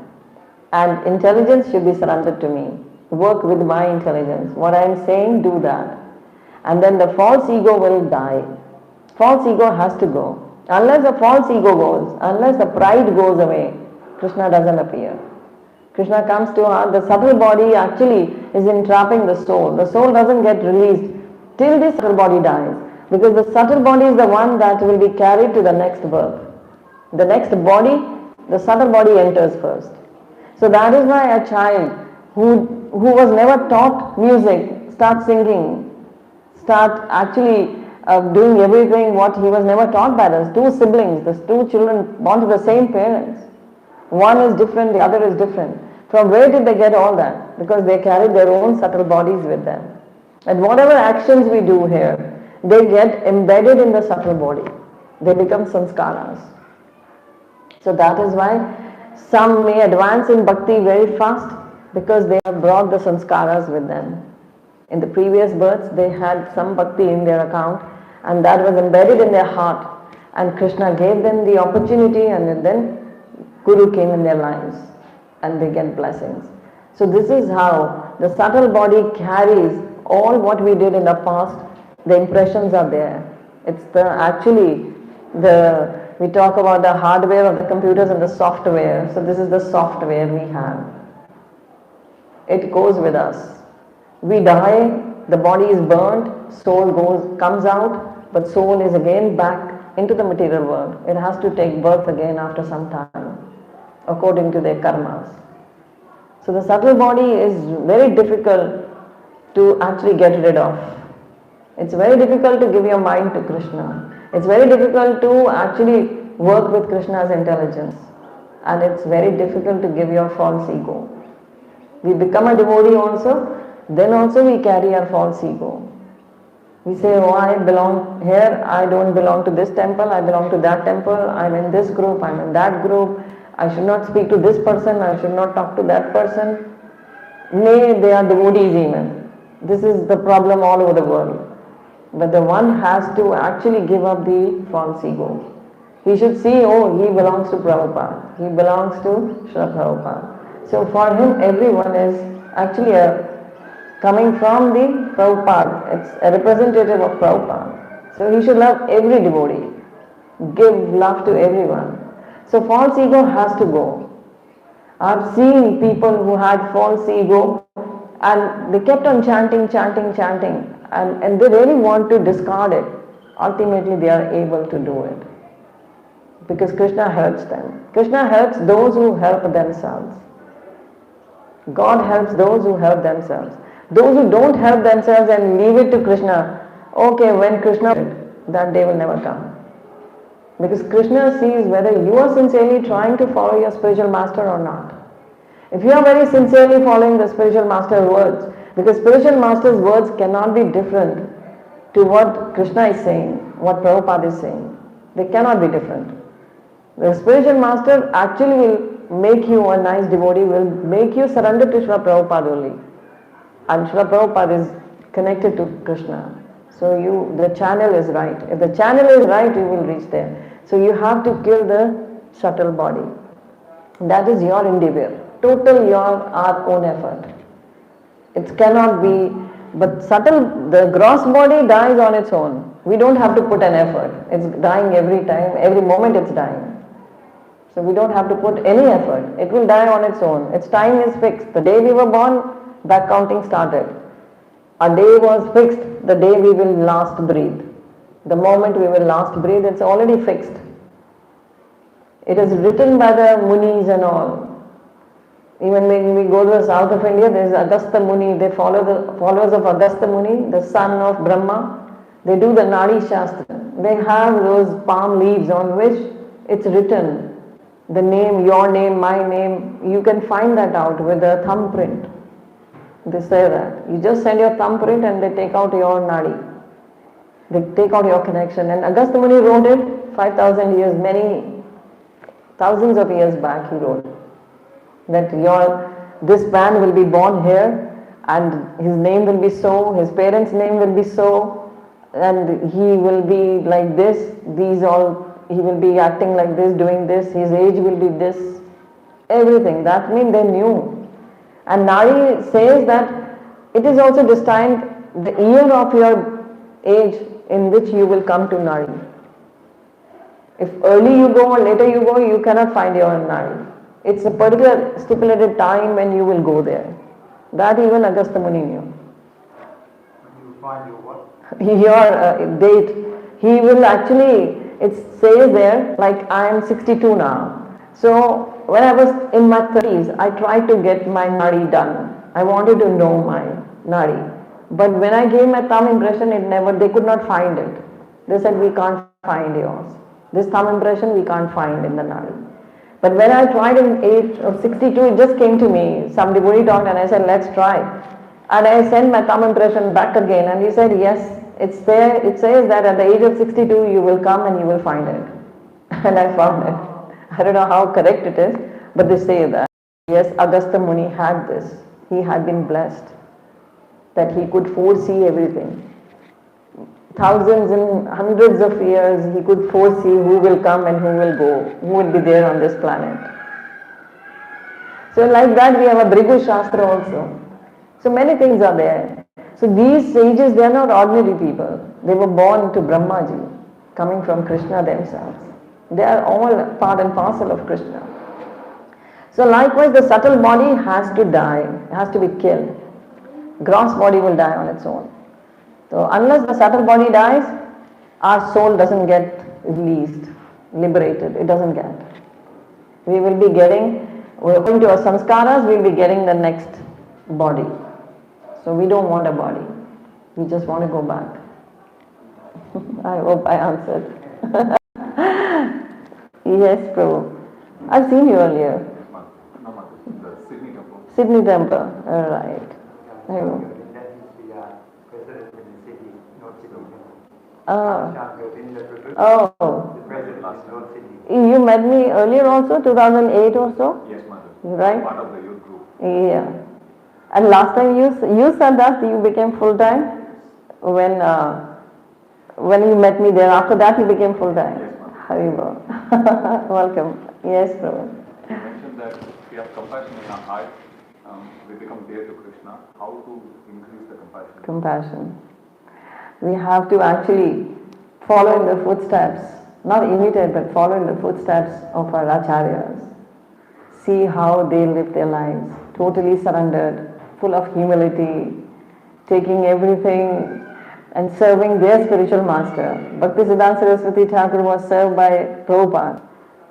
And intelligence should be surrendered to me. Work with my intelligence. What I am saying, do that. And then the false ego will die. False ego has to go. Unless the false ego goes, unless the pride goes away, Krishna doesn't appear. Krishna comes to us. The subtle body actually is entrapping the soul. The soul doesn't get released till the subtle body dies. Because the subtle body is the one that will be carried to the next birth. The next body, the subtle body enters first. So that is why a child who was never taught music starts singing, start actually doing everything what he was never taught by us. Two siblings, the two children born to the same parents. One is different, the other is different. From where did they get all that? Because they carried their own subtle bodies with them. And whatever actions we do here, they get embedded in the subtle body. They become sanskaras. So that is why some may advance in bhakti very fast because they have brought the sanskaras with them. In the previous births, they had some bhakti in their account and that was embedded in their heart. And Krishna gave them the opportunity and then Guru came in their lives and they get blessings. So this is how the subtle body carries all what we did in the past. The impressions are there. It's we talk about the hardware of the computers and the software. So this is the software we have. It goes with us. We die, the body is burnt, soul comes out, but soul is again back into the material world. It has to take birth again after some time, according to their karmas. So the subtle body is very difficult to actually get rid of. It's very difficult to give your mind to Krishna. It's very difficult to actually work with Krishna's intelligence. And it's very difficult to give your false ego. We become a devotee also, then also we carry our false ego. We say, oh, I belong here, I don't belong to this temple, I belong to that temple, I'm in this group, I'm in that group, I should not speak to this person, I should not talk to that person. Nay, they are devotees even. This is the problem all over the world. But the one has to actually give up the false ego. He should see, oh, he belongs to Prabhupada, he belongs to Srila Prabhupada. So for him, everyone is actually coming from the Prabhupada. It's a representative of Prabhupada. So he should love every devotee, give love to everyone. So false ego has to go. I've seen people who had false ego and they kept on chanting and they really want to discard it. Ultimately they are able to do it. Because Krishna helps them. Krishna helps those who help themselves. God helps those who help themselves. Those who don't help themselves and leave it to Krishna, okay, when Krishna, that day will never come. Because Krishna sees whether you are sincerely trying to follow your spiritual master or not. If you are very sincerely following the spiritual master's words, because spiritual master's words cannot be different to what Krishna is saying, what Prabhupada is saying. They cannot be different. The spiritual master actually will make you a nice devotee, will make you surrender to Srila Prabhupada only. And Srila Prabhupada is connected to Krishna. So the channel is right. If the channel is right, you will reach there. So you have to kill the subtle body. That is your endeavor. Total our own effort. It cannot be, but the gross body dies on its own. We don't have to put an effort. It's dying every time, every moment it's dying. So we don't have to put any effort. It will die on its own. Its time is fixed. The day we were born, back counting started. Our day was fixed, the day we will last breathe. The moment we will last breathe, it's already fixed. It is written by the Munis and all. Even when we go to the south of India, there is Agastha Muni. They follow the followers of Agastha Muni, the son of Brahma. They do the Nadi Shastra. They have those palm leaves on which it's written the name, your name, my name. You can find that out with a thumbprint. They say that. You just send your thumbprint and they take out your Nadi. They take out your connection. And Agastha Muni wrote it 5,000 years, many thousands of years back he wrote that this man will be born here and his name will be so, his parents' name will be so, and he will be like this, he will be acting like this, doing this, his age will be this, everything. That means they knew. And Nadi says that it is also destined the year of your age in which you will come to Nadi. If early you go or later you go, you cannot find your Nadi. It's a particular stipulated time when you will go there. That even Agastha Muni knew. You find your what? Your date. He will actually, it says there, like I am 62 now. So when I was in my 30s, I tried to get my Nadi done. I wanted to know my Nadi. But when I gave my thumb impression, they could not find it. They said, we can't find yours. This thumb impression we can't find in the Nadi. But when I tried in age of 62, it just came to me. Some devotee talked and I said, let's try. And I sent my thumb impression back again and he said, yes, it's there. It says that at the age of 62, you will come and you will find it. And I found it. I don't know how correct it is, but they say that. Yes, Agastha Muni had this. He had been blessed that he could foresee everything. Thousands and hundreds of years he could foresee who will come and who will go, who will be there on this planet. So like that we have a Bhrigu Shastra also. So many things are there. So these sages, they are not ordinary people. They were born to Brahmaji, coming from Krishna themselves. They are all part and parcel of Krishna. So likewise the subtle body has to die, has to be killed. Gross body will die on its own. So unless the subtle body dies, our soul doesn't get released, liberated. It doesn't get. We're going to our samskaras, we'll be getting the next body. So we don't want a body. We just want to go back. I hope I answered. Yes, Prabhu. I've seen you earlier. The Sydney Temple. Sydney Temple. All right. You met me earlier also, 2008 or so? Yes, mother. Right? Part of the youth group. Yeah. And last time you said that you became full-time when you met me there. After that you became full-time. Yes, mother. Hare. Welcome. Yes, Prabhu. You mentioned that we have compassion in our heart. We become dear to Krishna. How to increase the compassion? Compassion. We have to actually follow in the footsteps, not imitate, but follow in the footsteps of our acharyas. See how they live their lives, totally surrendered, full of humility, taking everything and serving their spiritual master. Bhaktisiddhanta Saraswati Thakur was served by Prabhupada.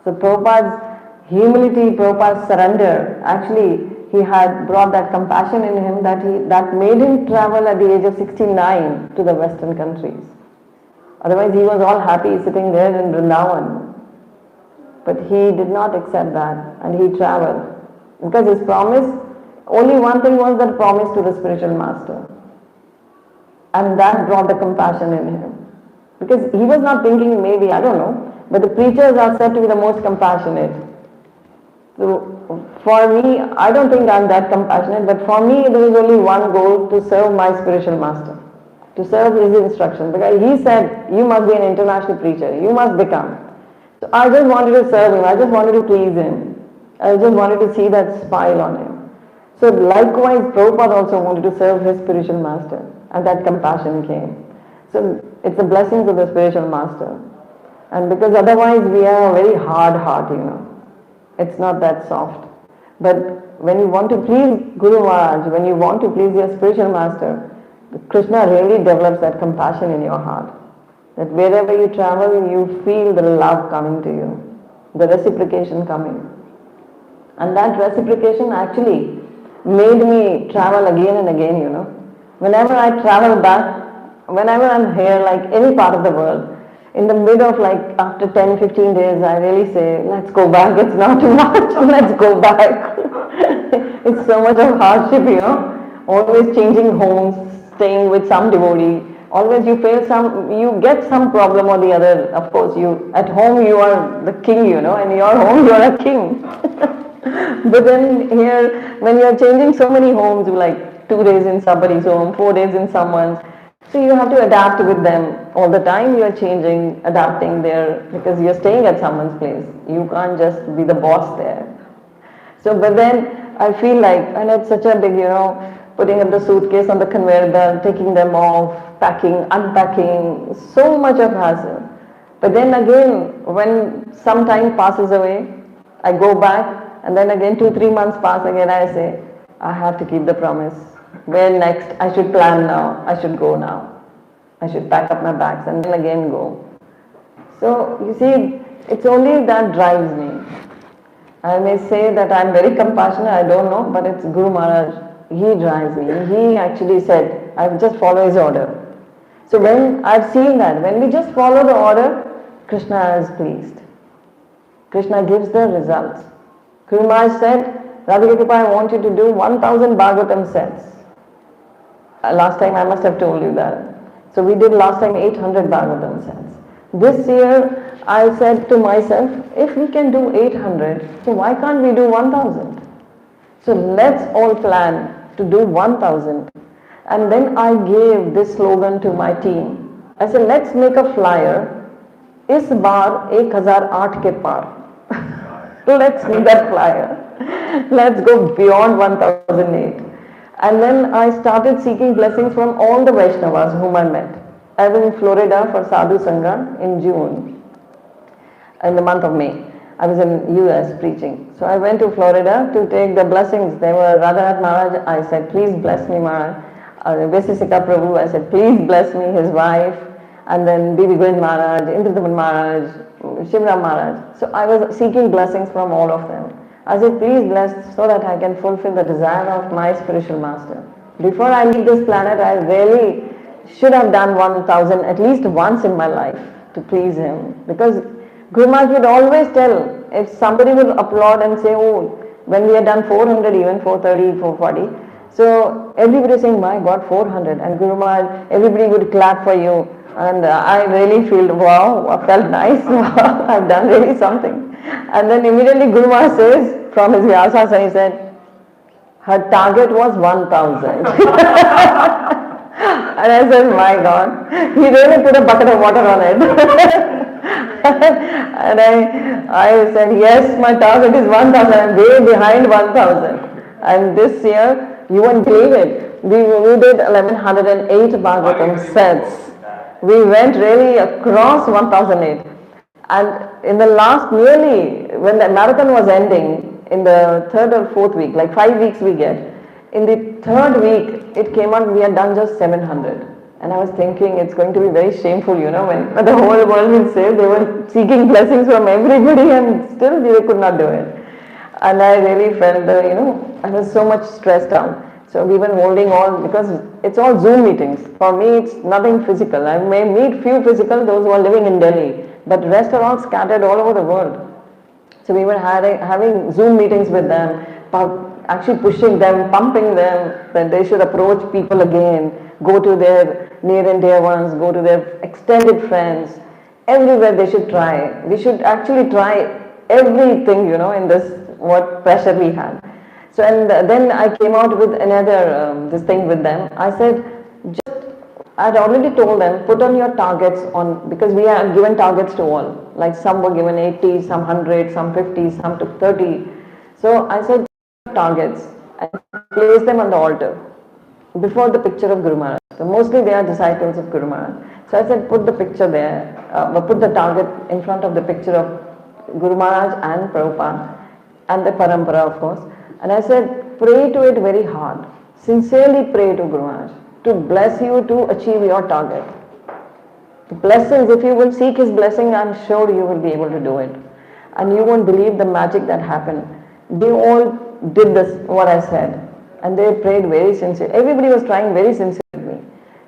So Prabhupada's humility, Prabhupada's surrender, actually he had brought that compassion in him that made him travel at the age of 69 to the Western countries. Otherwise he was all happy sitting there in Vrindavan. But he did not accept that and he traveled. Because his promise, only one thing was that promise to the spiritual master. And that brought the compassion in him. Because he was not thinking maybe, I don't know, but the preachers are said to be the most compassionate. So for me, I don't think I'm that compassionate, but for me there is only one goal, to serve my spiritual master, to serve his instruction. Because he said, you must be an international preacher, you must become. So I just wanted to serve him, I just wanted to please him. I just wanted to see that smile on him. So likewise, Prabhupada also wanted to serve his spiritual master, and that compassion came. So it's the blessings of the spiritual master. And because otherwise we have a very hard heart, It's not that soft. But when you want to please Guru Maharaj, when you want to please your spiritual master, Krishna really develops that compassion in your heart. That wherever you travel, you feel the love coming to you, the reciprocation coming. And that reciprocation actually made me travel again and again, Whenever I travel back, whenever I'm here, like any part of the world, in the mid of like after 10, 15 days, I really say, let's go back, it's not too much, let's go back. It's so much of hardship, always changing homes, staying with some devotee. Always you get some problem or the other. Of course, at home you are the king, in your home you are a king. But then here, when you are changing so many homes, like 2 days in somebody's home, 4 days in someone's, so you have to adapt with them all the time. You are changing, adapting there because you are staying at someone's place. You can't just be the boss there. So, but then I feel like, and it's such a big, putting up the suitcase on the conveyor belt, taking them off, packing, unpacking, so much of hassle. But then again, when some time passes away, I go back, and then again 2-3 months pass again, I say, I have to keep the promise. Where next? I should plan now. I should go now. I should pack up my bags and then again go. So, you see, it's only that drives me. I may say that I'm very compassionate, I don't know, but it's Guru Maharaj. He drives me. He actually said, I just follow his order. So when I've seen that, when we just follow the order, Krishna is pleased. Krishna gives the results. Guru Maharaj said, Radhika Krpa, I want you to do 1000 Bhagavatam sets. Last time I must have told you that. So we did last time 800 Bhagavatam sets. This year I said to myself, if we can do 800, so why can't we do 1000? So let's all plan to do 1000. And then I gave this slogan to my team. I said, let's make a flyer. Is bar 1008 ke par. Let's make that flyer. Let's go beyond 1008. And then I started seeking blessings from all the Vaishnavas whom I met. I was in Florida for Sadhu Sangha in June, in the month of May. I was in US preaching. So I went to Florida to take the blessings. There were Radhanath Maharaj. I said, please bless me, Maharaj. Vesisika Prabhu, I said, please bless me, his wife. And then Bibi Govind Maharaj, Indradaman Maharaj, Shivram Maharaj. So I was seeking blessings from all of them. I said, please bless so that I can fulfill the desire of my spiritual master. Before I leave this planet, I really should have done 1000 at least once in my life to please him. Because Guru Maharaj would always tell, if somebody would applaud and say, oh, when we had done 400, even 430, 440, so everybody is saying, my God, 400. And Guru Maharaj, everybody would clap for you. And I really feel, wow, I felt nice, wow, I've done really something. And then immediately Guru Maharaj says, from his Vyasasana, he said, her target was 1000. And I said, my God, he really put a bucket of water on it. And I said, yes, my target is 1000, I'm way behind 1000. And this year, you won't believe it, we did 1108 Bhagavatam sets. We went really across 1008. And in the last nearly, when the marathon was ending, in the 3rd or 4th week, like 5 weeks we get, in the 3rd week, it came out we had done just 700. And I was thinking it's going to be very shameful, when the whole world will say they were seeking blessings from everybody and still they could not do it. And I really felt, I was so much stressed out. So we were holding all, because it's all Zoom meetings. For me, it's nothing physical. I may meet few physical, those who are living in Delhi, but the rest are all scattered all over the world. So we were having Zoom meetings with them, actually pushing them, pumping them that they should approach people again, go to their near and dear ones, go to their extended friends. Everywhere they should try. We should actually try everything, in this, what pressure we had. So, and then I came out with another, this thing with them. I said, I'd already told them, put on your targets on, because we are given targets to all. Like some were given 80, some 100, some 50, some took 30. So I said, targets, and place them on the altar before the picture of Guru Maharaj. So mostly they are disciples of Guru Maharaj. So I said, put the picture there, put the target in front of the picture of Guru Maharaj and Prabhupada, and the Parampara, of course. And I said, pray to it very hard. Sincerely pray to Guru Maharaj to bless you to achieve your target. The blessings, if you will seek his blessing, I'm sure you will be able to do it. And you won't believe the magic that happened. they all did this, what I said. And they prayed very sincerely. Everybody was trying very sincerely with me.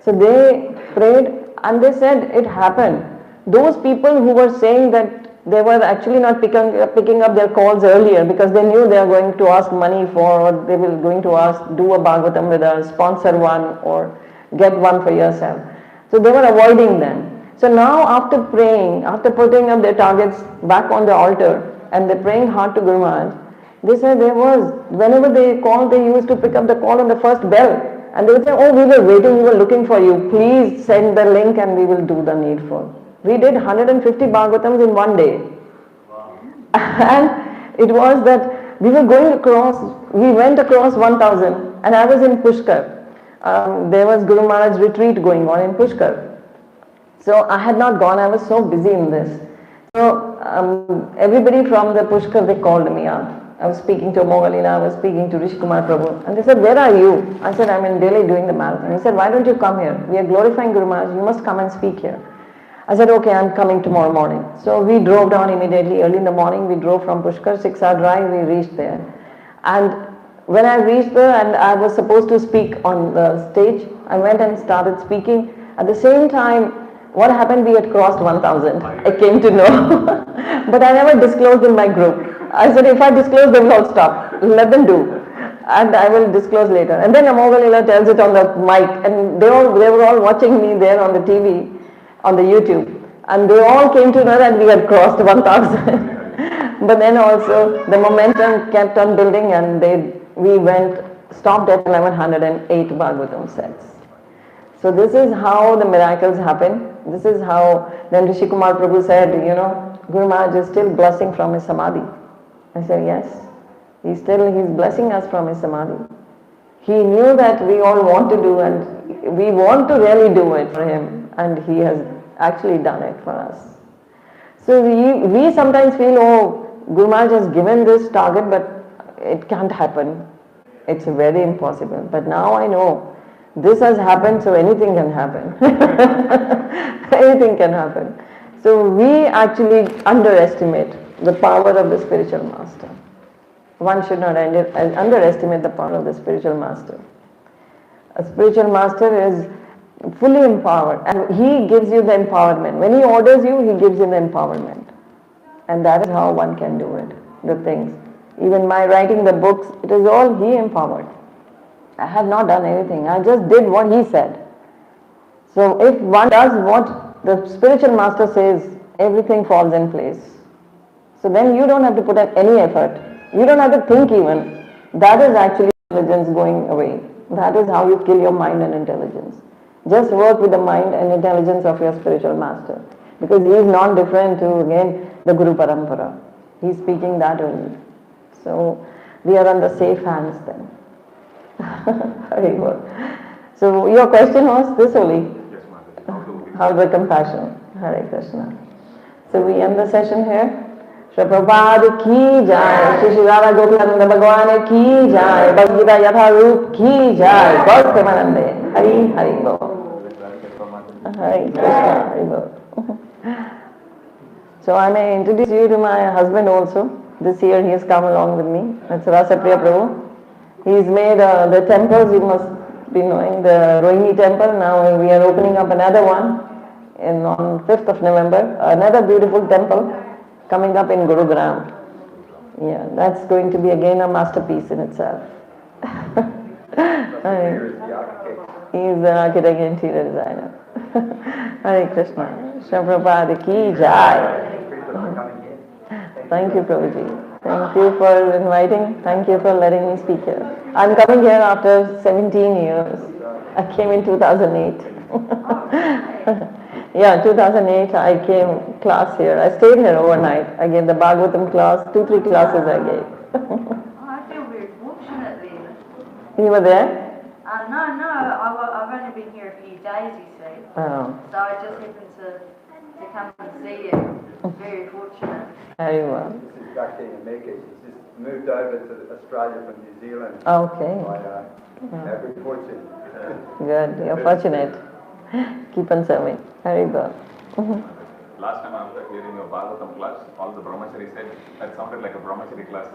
So they prayed and they said it happened. Those people who were saying that they were actually not picking up their calls earlier because they knew they were going to ask money for, or they were going to ask, do a Bhagavatam with us, sponsor one, or get one for yourself. So they were avoiding them. So now after praying, after putting up their targets back on the altar, and they're praying hard to Guru Maharaj, they said there was, whenever they called, they used to pick up the call on the first bell. And they would say, oh, we were waiting, we were looking for you. Please send the link and we will do the needful. We did 150 Bhagavatams in one day. And it was that we were going across, we went across 1000 and I was in Pushkar. There was Guru Maharaj's retreat going on in Pushkar. So I had not gone, I was so busy in this. So everybody from the Pushkar, they called me up. I was speaking to Mogalina, I was speaking to Rishi Kumar Prabhu, and they said, where are you? I said, I'm in Delhi doing the marathon. He said, why don't you come here? We are glorifying Guru Maharaj, you must come and speak here. I said, okay, I'm coming tomorrow morning. So we drove down immediately, early in the morning, we drove from Pushkar, 6-hour drive, we reached there. And when I reached there and I was supposed to speak on the stage, I went and started speaking. At the same time, what happened, we had crossed 1000. I came to know. But I never disclosed in my group. I said, if I disclose, they will all stop. Let them do. And I will disclose later. And then Amogalila tells it on the mic. And they were all watching me there on the TV, on the YouTube. And they all came to know that we had crossed 1000. But then also, the momentum kept on building and we stopped at 1108 Bhagavatam sets. So this is how the miracles happen. This is how then Rishi Kumar Prabhu said, Guru Maharaj is still blessing from his samadhi. I said, yes, he's blessing us from his samadhi. He knew that we all want to do and we want to really do it for him, and he has actually done it for us. So we sometimes feel, oh, Guru Maharaj has given this target, but it can't happen. It's very impossible. But now I know this has happened, so anything can happen. Anything can happen. So we actually underestimate the power of the spiritual master. One should not underestimate the power of the spiritual master. A spiritual master is fully empowered and he gives you the empowerment. When he orders you, he gives you the empowerment. And that is how one can do it, the things. Even my writing the books, it is all he empowered. I have not done anything. I just did what he said. So if one does what the spiritual master says, everything falls in place. So then you don't have to put in any effort. You don't have to think even. That is actually intelligence going away. That is how you kill your mind and intelligence. Just work with the mind and intelligence of your spiritual master. Because he is not different to, again, the Guru Parampara. He is speaking that only. So we are on the safe hands then. Very good. So your question was this only? Yes, ma'am. How the compassion. Hare Krishna. So we end the session here. Shri Prabhupada ki jai, Shri Radha Gokulananda Bhagwan ki jai, Bhagavad Gita Yatha Roop ki jai, God Premanande, Hari Hari Bo. Hare Krishna, Hari Bo. So I may introduce you to my husband also. This year he has come along with me. That's Rasapriya Prabhu. He's made the temples, you must be knowing, the Rohini temple. Now we are opening up another one on 5th of November. Another beautiful temple coming up in Gurugram. Yeah, that's going to be again a masterpiece in itself. He's the architect and interior designer. Hare Krishna. Shri Prabhupada ki jai. Thank you, Prabhuji. Thank you for inviting. Thank you for letting me speak here. I'm coming here after 17 years. I came in 2008. Yeah, 2008 I came class here. I stayed here overnight. I gave the Bhagavatam class, 2-3 classes I gave. I feel very fortunate then. You were there? No, I've only been here a few days, you see. Oh. So I just happened to come and see you. Very fortunate. Very well. This is back in America. She's just moved over to Australia from New Zealand. Okay. By every fortune. Good. You're fortunate. Keep on serving. Very good. Last time after hearing your Bhagavatam class, all the brahmachari said that sounded like a brahmachari class.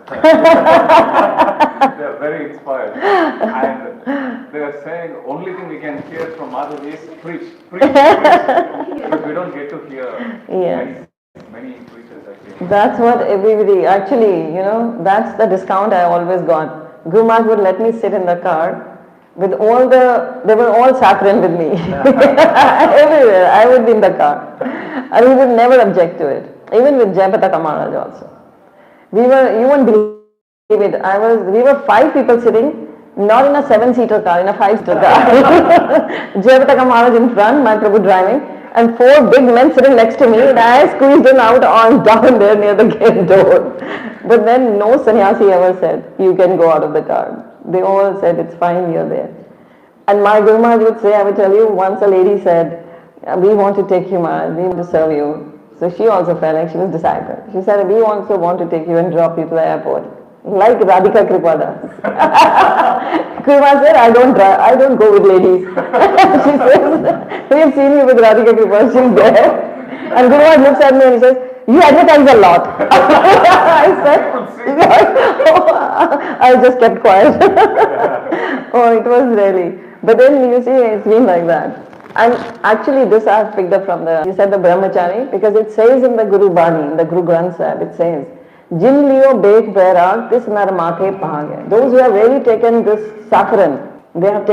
They are very inspired. And they are saying only thing we can hear from Madhav is preach, preach, preach. But we don't get to hear Yes. many preachers actually. That's what everybody, actually, that's the discount I always got. Guru Maharaj would let me sit in the car with they were all saccharine with me. Everywhere, I would be in the car. And he would never object to it. Even with Jayapataka Maharaj also. You won't believe it, we were 5 people sitting, not in a 7-seater car, in a 5-seater car. Jayapataka Maharaj in front, my Prabhu driving, and 4 big men sitting next to me, and I squeezed in out on down there near the gate door. But then no sannyasi ever said, you can go out of the car. They all said, it's fine, you're there. And my Guru Maharaj would say, I will tell you, once a lady said, we want to take you, Maharaj, we want to serve you. So she also felt like she was decided. She said, we also want to take you and drop you to the airport. Like Radhika Krpa does. Krpa said, I don't go with ladies. She says, we have seen you with Radhika Krpa, she's there. And Guru Maharaj looks at me and he says, you advertise a lot. I said, I just kept quiet. Oh, it was really. But then you see, it's been like that. And actually this I have picked up from you said the brahmachari, because it says in the Guru Bani, in the Guru Granth Sahib, it says, Jin liyo bek bairag, tis nar mathe pahage. Those who have really taken this saffron, they have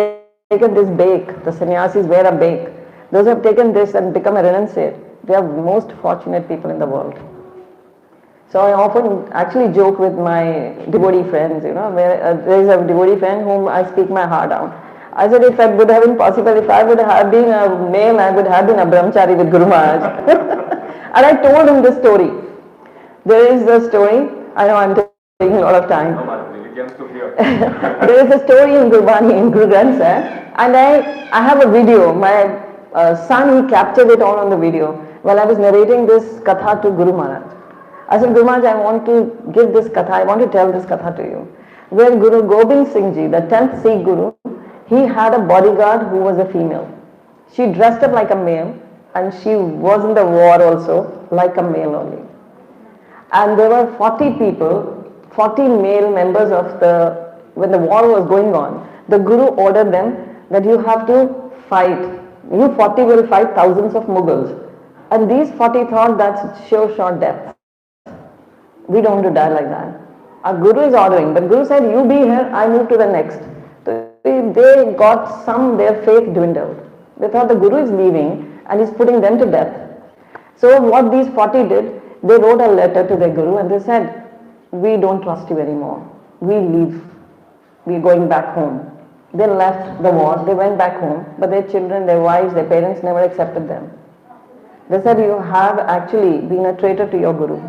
taken this bake, the sannyasis wear a bake. Those who have taken this and become a renunciate, they are most fortunate people in the world. So I often actually joke with my devotee friends, where there is a devotee friend whom I speak my heart out. I said, if it would have been possible, if I would have been a male, I would have been a brahmachari with Guru Maharaj. And I told him this story. There is a story, I know I'm taking a lot of time. No, Madhav, we can still hear. There is a story in Gurbani, in Guru Granth Sahib, and I have a video. My son, he captured it all on the video while I was narrating this katha to Guru Maharaj. I said, Guru Maharaj, I want to give this katha, I want to tell this katha to you. Where Guru Gobind Singh Ji, the 10th Sikh Guru, he had a bodyguard who was a female. She dressed up like a male and she was in the war also like a male only. And there were 40 people, 40 male members of when the war was going on, the Guru ordered them that you have to fight. You 40 will fight thousands of Mughals. And these 40 thought that's sure short death. We don't want to die like that. Our Guru is ordering, but Guru said, you be here, I move to the next. So they got their faith dwindled. They thought the Guru is leaving and he's putting them to death. So what these 40 did, they wrote a letter to their Guru and they said, we don't trust you anymore. We leave. We're going back home. They left the war, they went back home, but their children, their wives, their parents never accepted them. They said, you have actually been a traitor to your Guru.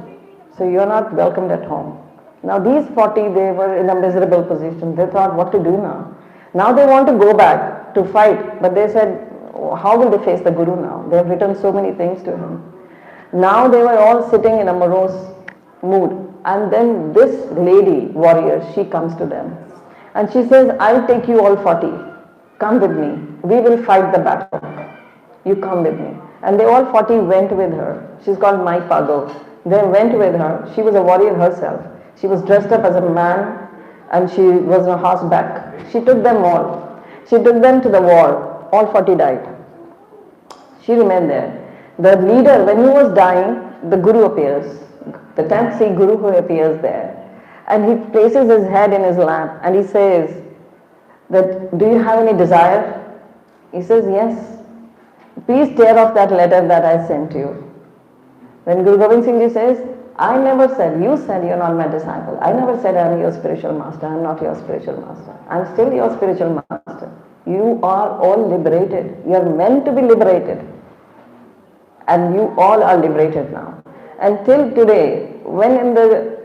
So you're not welcomed at home. Now these 40, they were in a miserable position. They thought, what to do now? Now they want to go back to fight, but they said, how will they face the Guru now? They have written so many things to him. Now they were all sitting in a morose mood. And then this lady, warrior, she comes to them. And she says, I'll take you all 40. Come with me. We will fight the battle. You come with me. And they all 40 went with her. She's called Mai Pago. They went with her. She was a warrior herself. She was dressed up as a man and she was on horseback. She took them all. She took them to the war. All 40 died. She remained there. The leader, when he was dying, the Guru appears. The 10th Sikh Guru who appears there. And he places his head in his lap and he says that, do you have any desire? He says, yes. Please tear off that letter that I sent to you. Then Guru Gobind Singh Ji says, I never said, you said you're not my disciple. I never said I'm your spiritual master. I'm not your spiritual master. I'm still your spiritual master. You are all liberated. You are meant to be liberated. And you all are liberated now. And till today, when in the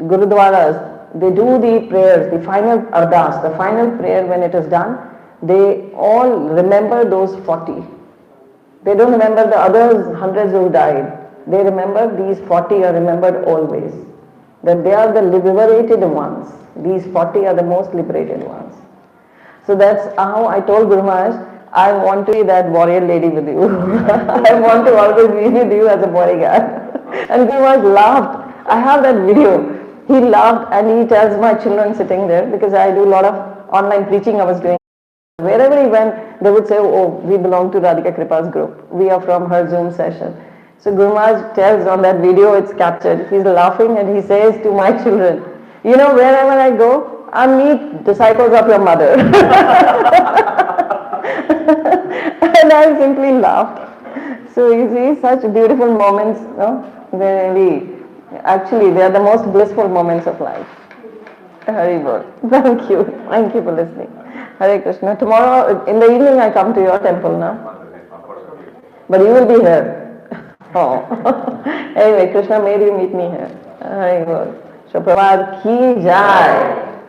Gurudwaras, they do the prayers, the final ardas, the final prayer when it is done, they all remember those 40. They don't remember the others, hundreds who died. They remember these 40 are remembered always. That they are the liberated ones. These 40 are the most liberated ones. So that's how I told Guru Maharaj, I want to be that warrior lady with you. I want to always be with you as a bodyguard. And Gurmaj laughed. I have that video. He laughed and he tells my children sitting there, because I do a lot of online preaching I was doing. Wherever he went, they would say, oh, we belong to Radhika Kripa's group. We are from her Zoom session. So Gurmaj tells on that video, it's captured. He's laughing and he says to my children, you know, wherever I go, I meet disciples of your mother. And I simply laughed. So you see, such beautiful moments, no? Actually, they are the most blissful moments of life. Hare Bol. Thank you. Thank you for listening. Hare Krishna. Tomorrow, in the evening, I come to your temple now. But you will be here. Oh. Anyway, Krishna made you meet me here. Hare Bol. So Prabhupada ki jai.